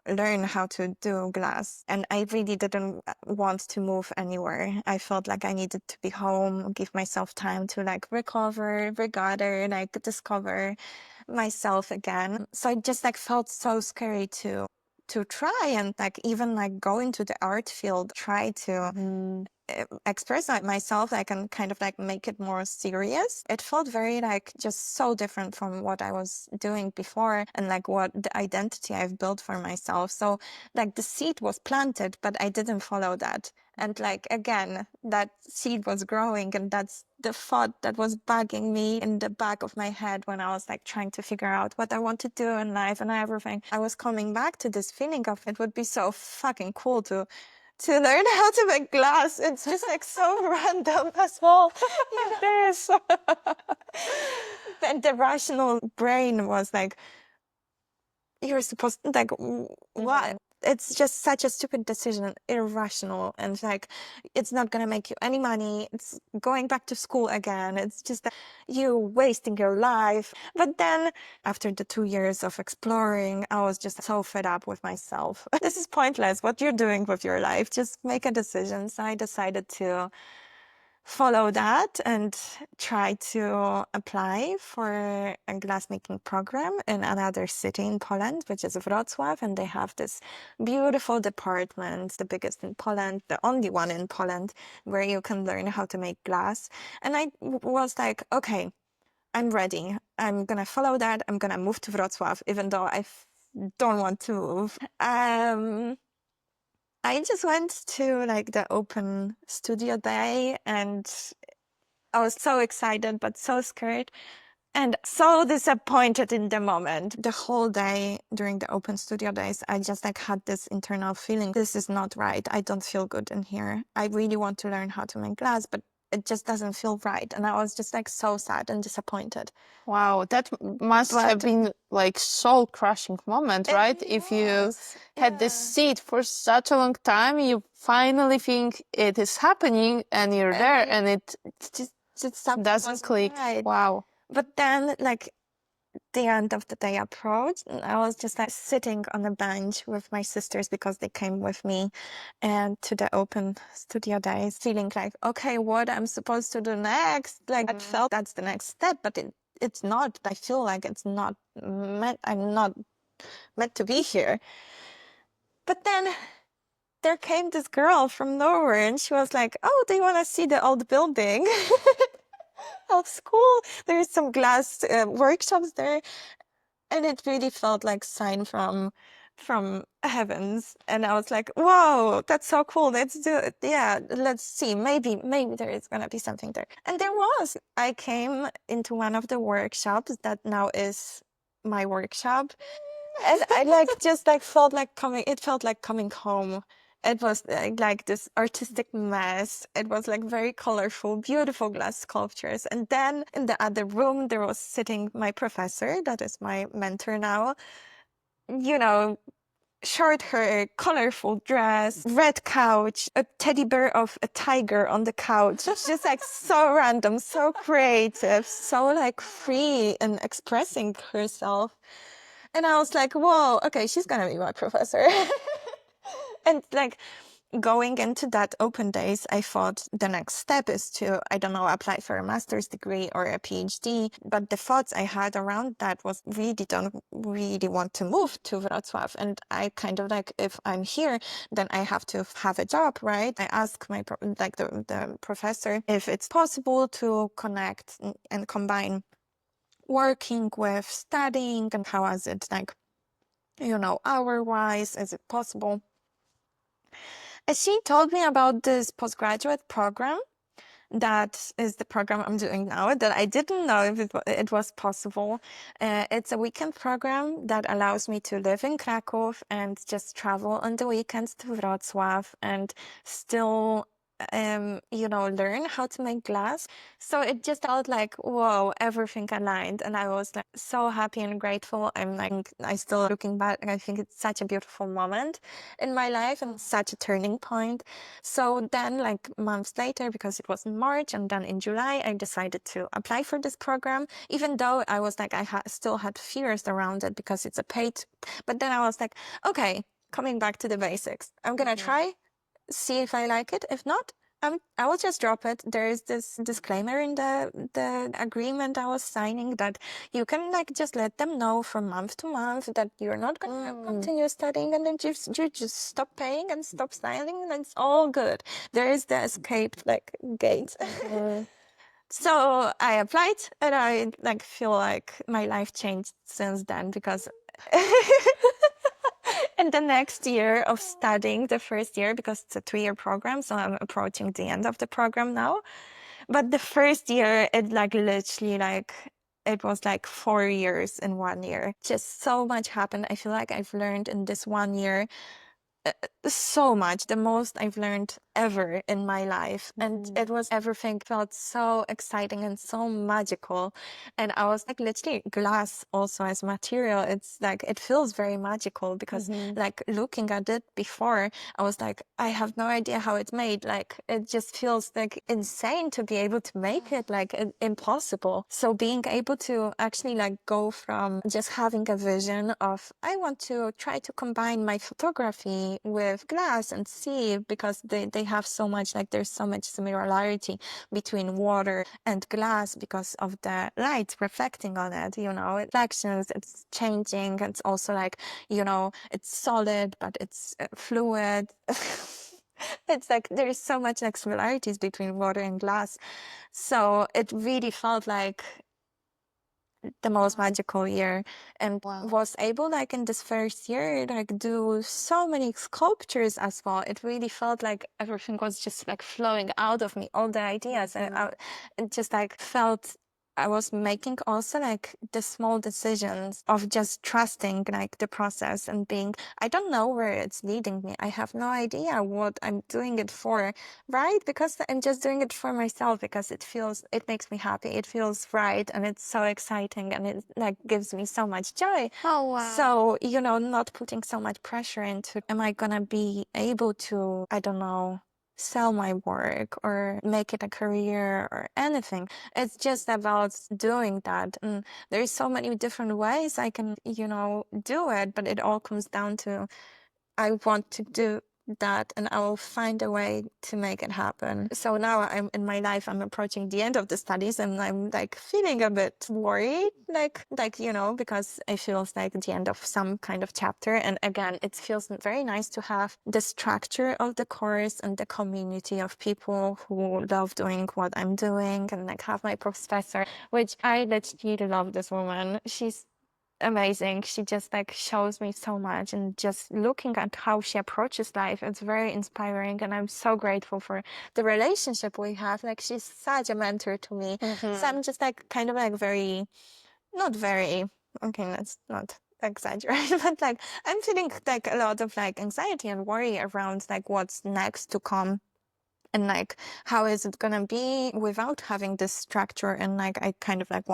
learn how to do glass. And I really didn't want to move anywhere. I felt like I needed to be home, give myself time to like recover, regather, like discover myself again. So it just like felt so scary to try and like even like go into the art field, try to express myself, like and kind of like make it more serious. It felt very like just so different from what I was doing before and like what the identity I've built for myself. So like the seed was planted, but I didn't follow that. And like again, that seed was growing, and that's the thought that was bugging me in the back of my head when I was like trying to figure out what I want to do in life and everything. I was coming back to this feeling of it would be so fucking cool to learn how to make glass. It's just like so random as well. It is. And the rational brain was like, you're supposed to, like, what? It's just such a stupid decision, irrational, and like, it's not gonna make you any money. It's going back to school again. It's just that you wasting your life. But then, after the 2 years of exploring, I was just so fed up with myself. This is pointless. What you're doing with your life, just make a decision. So I decided to follow that and try to apply for a glassmaking program in another city in Poland, which is Wrocław. And they have this beautiful department, the biggest in Poland, the only one in Poland, where you can learn how to make glass. And I was like, okay, I'm ready. I'm going to follow that. I'm going to move to Wrocław, even though I don't want to move. I just went to like the open studio day, and I was so excited, but so scared and so disappointed in the moment. The whole day during the open studio days, I just like had this internal feeling, this is not right. I don't feel good in here. I really want to learn how to make glass, but it just doesn't feel right. And I was just like so sad and disappointed. Wow, that must have been like soul crushing moment, right? If you had this seed for such a long time, you finally think it is happening and you're there and it just doesn't click. Right. Wow. But then like the end of the day approached, and I was just like sitting on a bench with my sisters because they came with me and to the open studio days, feeling like, okay, what I'm supposed to do next? Like I felt that's the next step, but it's not. I feel like it's not meant. I'm not meant to be here. But then there came this girl from nowhere, and she was like, "Oh, do you want to see the old building of school? There's some glass workshops there." And it really felt like sign from heavens. And I was like, whoa, that's so cool. Let's do it. Yeah, let's see. Maybe there is gonna be something there. And there was. I came into one of the workshops that now is my workshop. And I like just like felt like coming home. It was like this artistic mess. It was like very colorful, beautiful glass sculptures. And then in the other room, there was sitting my professor, that is my mentor now. Short hair, colorful dress, red couch, a teddy bear of a tiger on the couch. Just like so random, so creative, so like free and expressing herself. And I was like, whoa, okay, she's gonna be my professor. And like going into that open days, I thought the next step is to, I don't know, apply for a master's degree or a PhD. But the thoughts I had around that was really don't really want to move to Wrocław. And I kind of like, if I'm here, then I have to have a job, right? I asked the professor if it's possible to connect and combine working with studying and how is it like, hour-wise, is it possible? And she told me about this postgraduate program. That is the program I'm doing now that I didn't know if it was possible. It's a weekend program that allows me to live in Krakow and just travel on the weekends to Wrocław and still, learn how to make glass. So it just felt like, whoa, everything aligned. And I was like so happy and grateful. I'm like, I still looking back, I think it's such a beautiful moment in my life and such a turning point. So then, like months later, because it was in March and then in July, I decided to apply for this program, even though I was like, still had fears around it because it's a paid. But then I was like, okay, coming back to the basics. I'm going to try, see if I like it. If not, I will just drop it. There is this disclaimer in the agreement I was signing that you can like just let them know from month to month that you're not going to continue studying, and then you just stop paying and stop styling, and it's all good. There is the escape like gate. So I applied, and I like feel like my life changed since then because. And the next year of studying, the first year, because it's a 3-year program, so I'm approaching the end of the program now. But the first year, it like literally like it was like 4 years in 1 year. Just so much happened. I feel like I've learned in this 1 year so much, the most I've learned ever in my life. And it was everything felt so exciting and so magical. And I was like, literally, glass also as material, it's like, it feels very magical because like looking at it before, I was like, I have no idea how it's made. Like, it just feels like insane to be able to make it, like impossible. So being able to actually like go from just having a vision of, I want to try to combine my photography with glass and see, because they have so much, like there's so much similarity between water and glass because of the light reflecting on it, reflections, it's changing. It's also like, it's solid, but it's fluid. It's like there's so much like similarities between water and glass. So it really felt like the most magical year, and was able like in this first year like do so many sculptures as well. It really felt like everything was just like flowing out of me, all the ideas, and it just like felt I was making also like the small decisions of just trusting like the process and being, I don't know where it's leading me. I have no idea what I'm doing it for, right? Because I'm just doing it for myself because it makes me happy. It feels right. And it's so exciting, and it like gives me so much joy. Oh, wow. So, not putting so much pressure into, am I gonna be able to, I don't know, sell my work or make it a career or anything. It's just about doing that. And there's so many different ways I can, do it, but it all comes down to, I want to do that, and I will find a way to make it happen. So now I'm in my life, I'm approaching the end of the studies, and I'm like feeling a bit worried, like, because it feels like the end of some kind of chapter. And again, it feels very nice to have the structure of the course and the community of people who love doing what I'm doing, and like have my professor, which I literally love this woman. She's amazing. She just like shows me so much, and just looking at how she approaches life, it's very inspiring, and I'm so grateful for the relationship we have. Like, she's such a mentor to me. So I'm just like kind of like not very, okay, let's not exaggerate, but like I'm feeling like a lot of like anxiety and worry around like what's next to come, and like how is it gonna be without having this structure. And like I kind of like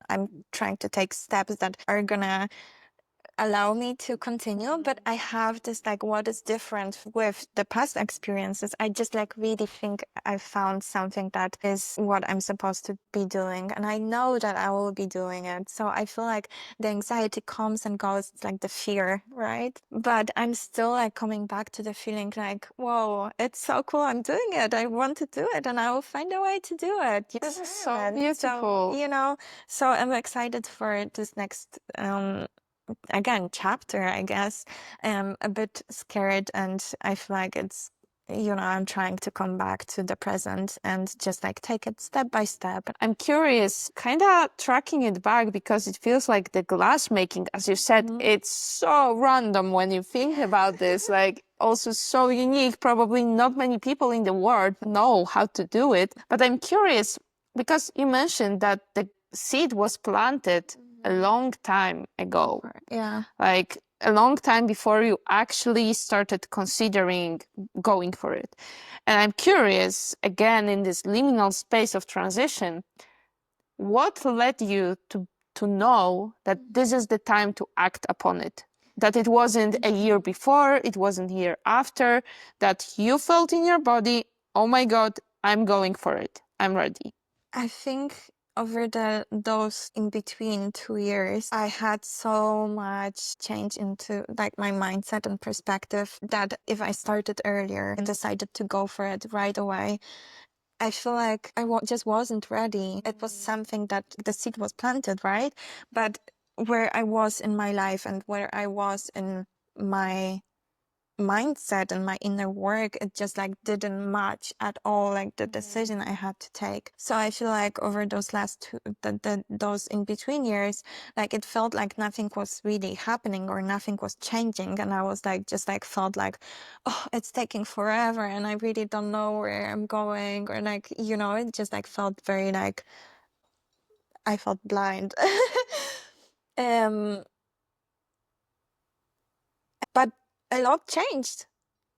I'm trying to take steps that are gonna allow me to continue, but I have this like, what is different with the past experiences? I just like really think I found something that is what I'm supposed to be doing, and I know that I will be doing it. So I feel like the anxiety comes and goes. It's like the fear, right? But I'm still like coming back to the feeling like, whoa, it's so cool, I'm doing it, I want to do it, and I will find a way to do it. This is so And beautiful. So, so I'm excited for this next again chapter, I guess. A bit scared, and I feel like it's I'm trying to come back to the present and just like take it step by step. I'm curious, kind of tracking it back, because it feels like the glass making, as you said, it's so random when you think about this, like also so unique. Probably not many people in the world know how to do it. But I'm curious, because you mentioned that the seed was planted a long time ago. Yeah. Like a long time before you actually started considering going for it. And I'm curious, again, in this liminal space of transition, what led you to know that this is the time to act upon it? That it wasn't a year before, it wasn't a year after, that you felt in your body, oh my God, I'm going for it. I'm ready. I think over those in between 2 years, I had so much change into like my mindset and perspective that if I started earlier and decided to go for it right away, I feel like I just wasn't ready. It was something that the seed was planted, right? But where I was in my life and where I was in my mindset and my inner work, it just like didn't match at all like the decision I had to take. So I feel like over those last those in between years, like it felt like nothing was really happening or nothing was changing, and I was like just like felt like, oh, it's taking forever and I really don't know where I'm going, or like it just like felt very like I felt blind. um but a lot changed.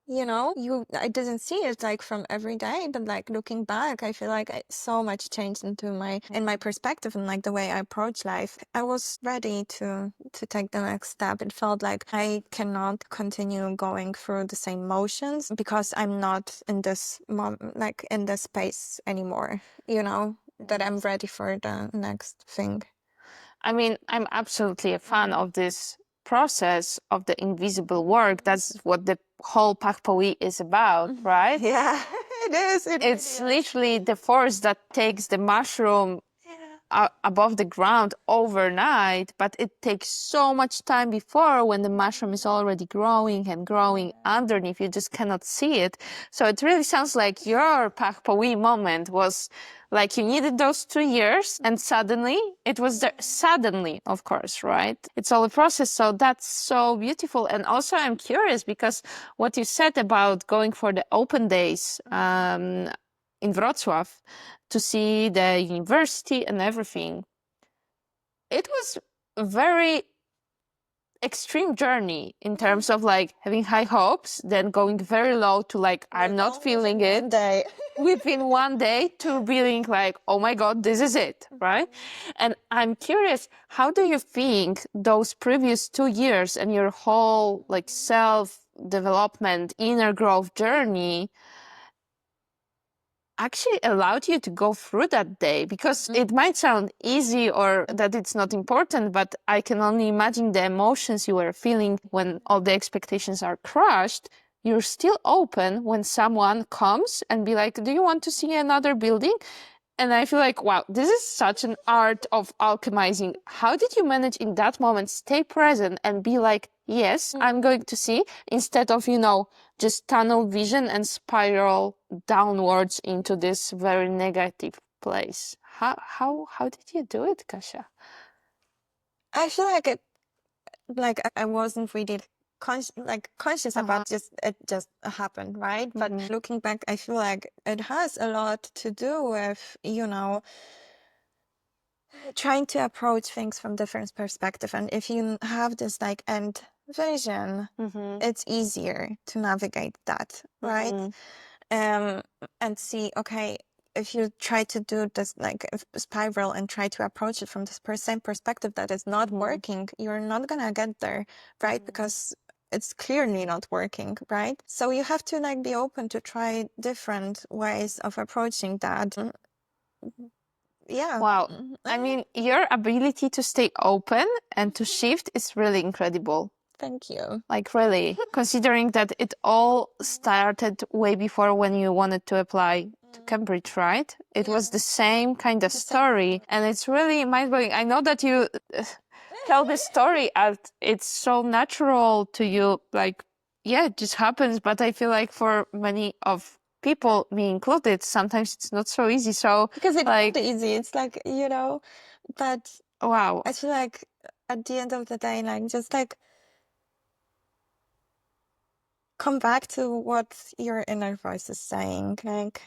I didn't see it like from every day, but like looking back, I feel like so much changed in my perspective and like the way I approach life. I was ready to take the next step. It felt like I cannot continue going through the same motions because I'm not in this like in this space anymore, that I'm ready for the next thing. I mean, I'm absolutely a fan of this process of the invisible work. That's what the whole Pakpoi is about, right? Yeah, it is. It's literally the force that takes the mushroom above the ground overnight, but it takes so much time before, when the mushroom is already growing and growing underneath. You just cannot see it. So it really sounds like your Pakpoi moment was like you needed those 2 years, and suddenly it was there. Suddenly, of course, right? It's all a process. So that's so beautiful. And also I'm curious, because what you said about going for the open days in Wrocław to see the university and everything, it was a very extreme journey in terms of like having high hopes, then going very low to like, I'm not feeling it. Day. Within one day to being like, oh my God, this is it, right? And I'm curious, how do you think those previous 2 years and your whole like self-development, inner growth journey actually allowed you to go through that day? Because it might sound easy or that it's not important, but I can only imagine the emotions you were feeling when all the expectations are crushed. You're still open when someone comes and be like, do you want to see another building? And I feel like, wow, this is such an art of alchemizing. How did you manage in that moment stay present and be like, yes, I'm going to see, instead of, just tunnel vision and spiral downwards into this very negative place? How did you do it, Kasia? I feel like I wasn't really conscious about it just happened, right? But looking back, I feel like it has a lot to do with, trying to approach things from different perspective. And if you have this like end vision, it's easier to navigate that, right? And see, okay, if you try to do this like spiral and try to approach it from this same perspective that is not working, you're not gonna get there, right? Because it's clearly not working, right? So you have to like be open to try different ways of approaching that. Yeah. Wow. I mean, your ability to stay open and to shift is really incredible. Thank you. Like, really, considering that it all started way before when you wanted to apply to Cambridge, right? It was the same kind of story, and it's really mind-blowing. I know that you tell this story as it's so natural to you, like yeah, it just happens. But I feel like for many of people, me included, sometimes it's not so easy. So Because it's like, not easy. It's like, but wow. I feel like at the end of the day, like just like come back to what your inner voice is saying, like,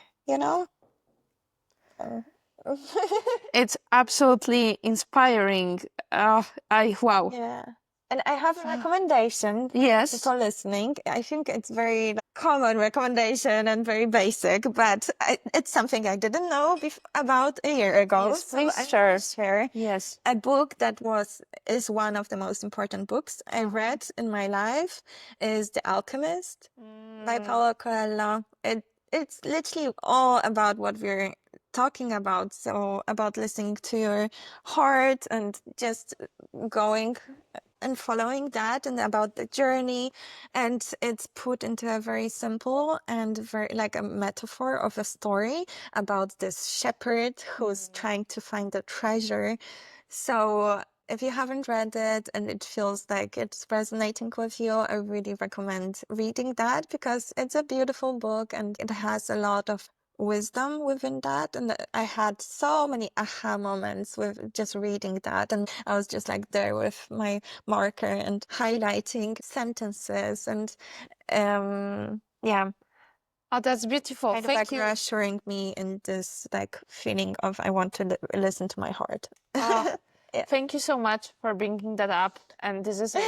Uh, It's absolutely inspiring. Wow. Yeah. And I have a recommendation Yes. for listening. I think it's very common recommendation and very basic, but it's something I didn't know about a year ago. Yes, So please I'm share. gonna share Yes. a book that is one of the most important books I read in my life is The Alchemist by Paulo Coelho. It's literally all about what we're talking about. So about listening to your heart and just going and following that and about the journey. And it's put into a very simple and very like a metaphor of a story about this shepherd who's trying to find the treasure. So if you haven't read it and it feels like it's resonating with you, I really recommend reading that because it's a beautiful book and it has a lot of wisdom within that. And I had so many aha moments with just reading that. And I was just like there with my marker and highlighting sentences and yeah, Oh, that's beautiful. kind of Thank like you. reassuring me in this like feeling of I want to listen to my heart. Oh, Yeah. thank you so much for bringing that up. And this is an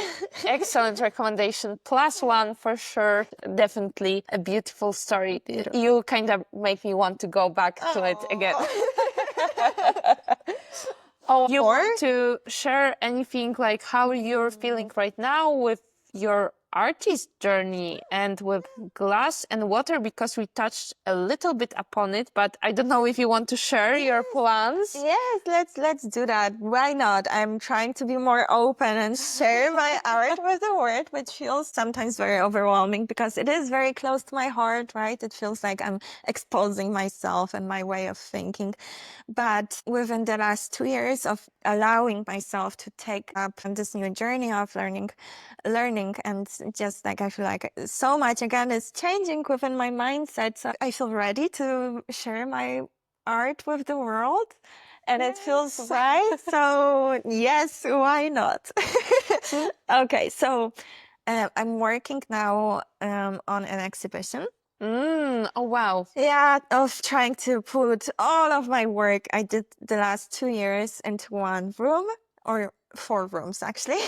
excellent recommendation. +1 for sure. Definitely a beautiful story. Beautiful. You kind of make me want to go back to it again. Oh, you want to share anything like how you're feeling right now with your artist journey and with glass and water? Because we touched a little bit upon it, but I don't know if you want to share your plans. Yes, let's do that. Why not? I'm trying to be more open and share my art with the world, which feels sometimes very overwhelming because it is very close to my heart, right? It feels like I'm exposing myself and my way of thinking. But within the last 2 years of allowing myself to take up this new journey of learning, and just like I feel like so much again is changing within my mindset. So I feel ready to share my art with the world and it feels right. So yes, why not? Okay, so I'm working now on an exhibition. Oh, wow. Yeah, of trying to put all of my work I did the last 2 years into one room or 4 rooms actually.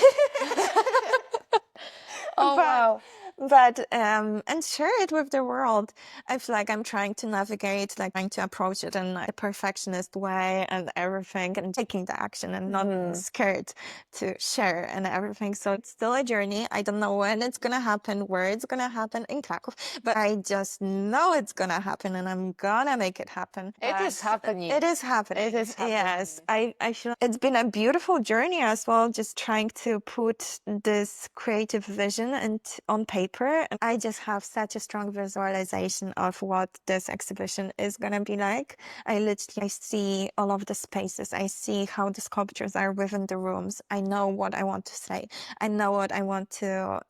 Oh, wow. But and share it with the world. I feel like I'm trying to navigate, like trying to approach it in a perfectionist way and everything, and taking the action and not being scared to share and everything. So it's still a journey. I don't know when it's gonna happen, where it's gonna happen in Krakow, but I just know it's gonna happen, and I'm gonna make it happen. It is happening. It is happening. It is happening. Yes, I feel it's been a beautiful journey as well, just trying to put this creative vision and on paper. And I just have such a strong visualization of what this exhibition is gonna be like. I see all of the spaces. I see how the sculptures are within the rooms. I know what I want to say. I know what I want to,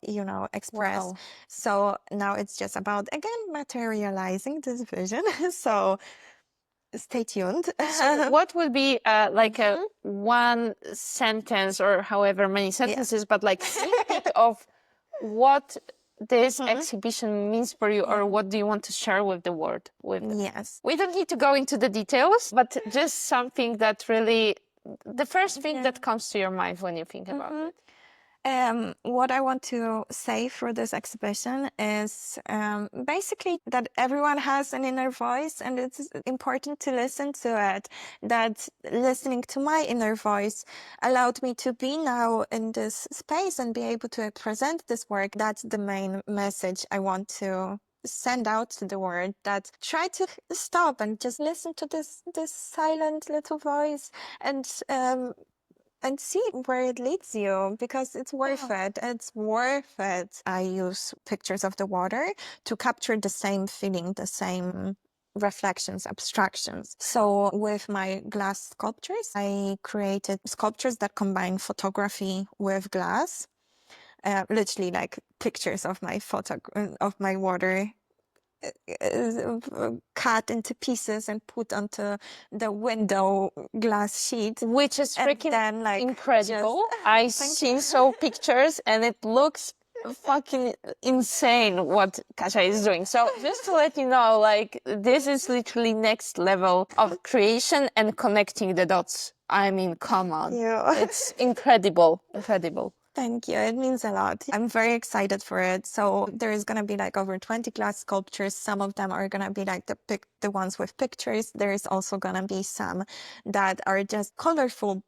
express. Wow. So now it's just about again materializing this vision. So stay tuned. So what would be like a one sentence or however many sentences, but like sneak peek of what this exhibition means for you, or what do you want to share with the world? Yes. We don't need to go into the details, but just something that really, the first thing that comes to your mind when you think about it. What I want to say for this exhibition is basically that everyone has an inner voice and it's important to listen to it. That listening to my inner voice allowed me to be now in this space and be able to present this work. That's the main message I want to send out to the world, that try to stop and just listen to this silent little voice and see where it leads you, because it's worth it. It's worth it. I use pictures of the water to capture the same feeling, the same reflections, abstractions. So with my glass sculptures, I created sculptures that combine photography with glass. literally like pictures of my of my water cut into pieces and put onto the window glass sheet, which is and freaking then like incredible. I see so pictures and it looks fucking insane what Kasia is doing. So just to let you know, like this is literally next level of creation and connecting the dots. I mean, come on. It's incredible. Thank you. It means a lot. I'm very excited for it. So there is going to be like over 20 glass sculptures. Some of them are going to be like the ones with pictures. There is also going to be some that are just colorful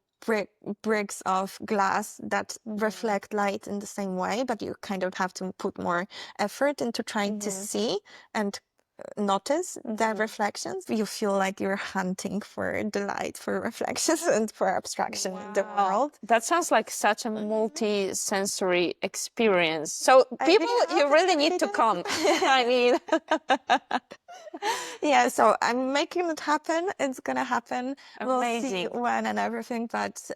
bricks of glass that reflect light in the same way, but you kind of have to put more effort into trying to see and notice the reflections. You feel like you're hunting for the light, for reflections, and for abstraction in the world. That sounds like such a multi-sensory experience. So people, you really need to come. I mean, yeah, so I'm making it happen. It's gonna happen. We'll see amazing. when and everything, but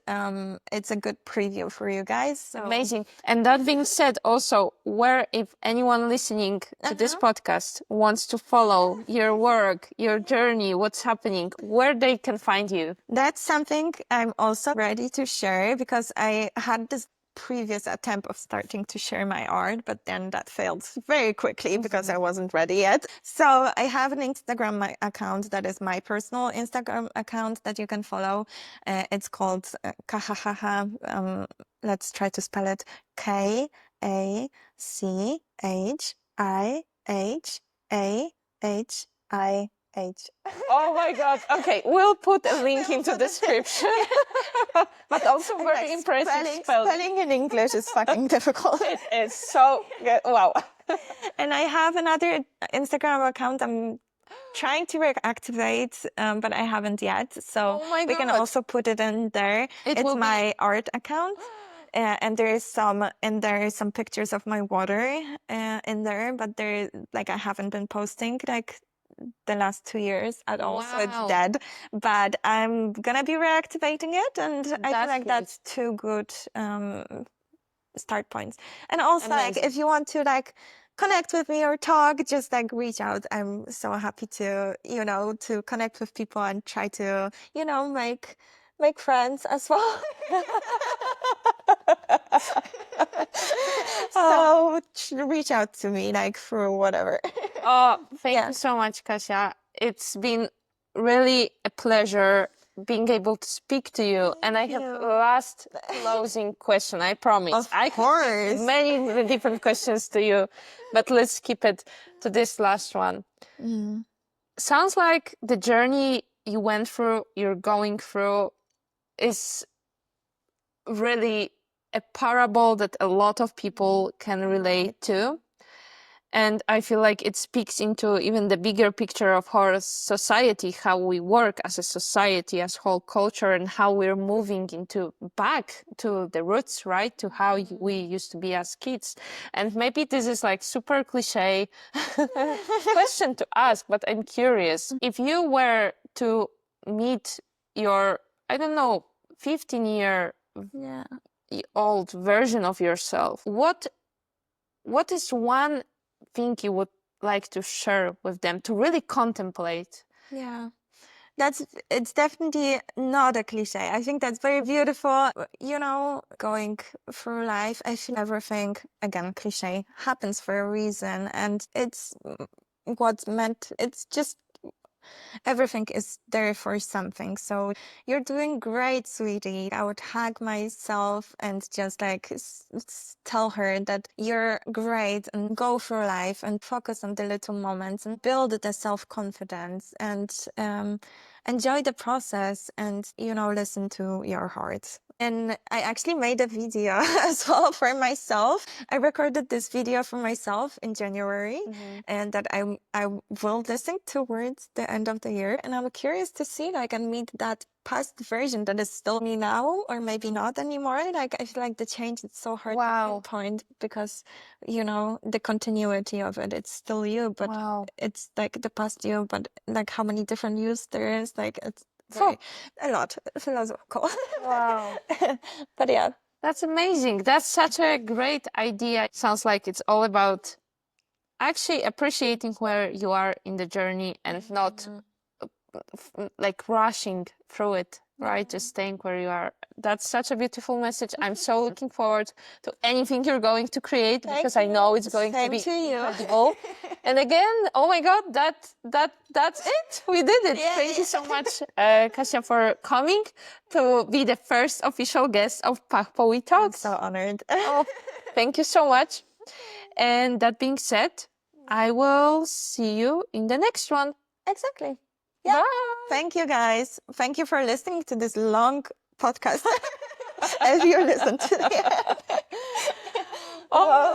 it's a good preview for you guys. So. Amazing. And that being said, also, where if anyone listening to this podcast wants to follow your work, your journey, what's happening, where they can find you? That's something I'm also ready to share, because I had this previous attempt of starting to share my art, but then that failed very quickly because I wasn't ready yet. So I have an Instagram account that is my personal Instagram account that you can follow. It's called Kahahaha. Let's try to spell it KACHIHAHIH. Oh my God. Okay, we'll put a link into the description. But also very impressive spelling in English is fucking difficult. It is so good. Wow. And I have another Instagram account I'm trying to reactivate, but I haven't yet. So we can also put it in there. It's my art account. And there is some pictures of my water in there, but there, like, I haven't been posting like the last 2 years at all, so it's dead. But I'm gonna be reactivating it, and I feel like that's two good start points. And also, like, if you want to like connect with me or talk, just like reach out. I'm so happy to to connect with people and try to make friends as well. So reach out to me like through whatever. Oh, thank you so much, Kasia. It's been really a pleasure being able to speak to you. And I have a last closing question, I promise. Of course. Many different questions to you, but let's keep it to this last one. Sounds like the journey you went through, you're going through, is really a parable that a lot of people can relate to. And I feel like it speaks into even the bigger picture of our society, how we work as a society, as whole culture, and how we're moving into back to the roots, right? To how we used to be as kids. And maybe this is like super cliche question to ask, but I'm curious. If you were to meet your, I don't know, 15-year-old version of yourself, what is one thing you would like to share with them to really contemplate? Yeah. It's definitely not a cliche. I think that's very beautiful. Going through life, I feel everything, again, cliche, happens for a reason. And it's what's meant, it's just everything is there for something. So you're doing great, sweetie. I would hug myself and just like tell her that you're great, and go through life and focus on the little moments and build the self-confidence and enjoy the process and, listen to your heart. And I actually made a video as well for myself. I recorded this video for myself in January, and that I will listen towards the end of the year. And I'm curious to see and meet that past version that is still me now, or maybe not anymore. I feel like the change is so hard to pinpoint, because the continuity of it, it's still you, but it's like the past you, but like how many different yous there is, it's very, a lot philosophical. Wow. But yeah. That's amazing. That's such a great idea. It sounds like it's all about actually appreciating where you are in the journey and not like rushing through it, right? Just staying where you are. That's such a beautiful message. I'm so looking forward to anything you're going to create because I know it's going to be incredible. And again, oh my God, that's it. We did it. Thank you so much, Kasia, for coming to be the first official guest of Pachpowi Talks. I'm so honored. Oh, thank you so much. And that being said, I will see you in the next one. Exactly. Yeah. Bye. Thank you, guys. Thank you for listening to this long podcast. As you listen to the end. Oh.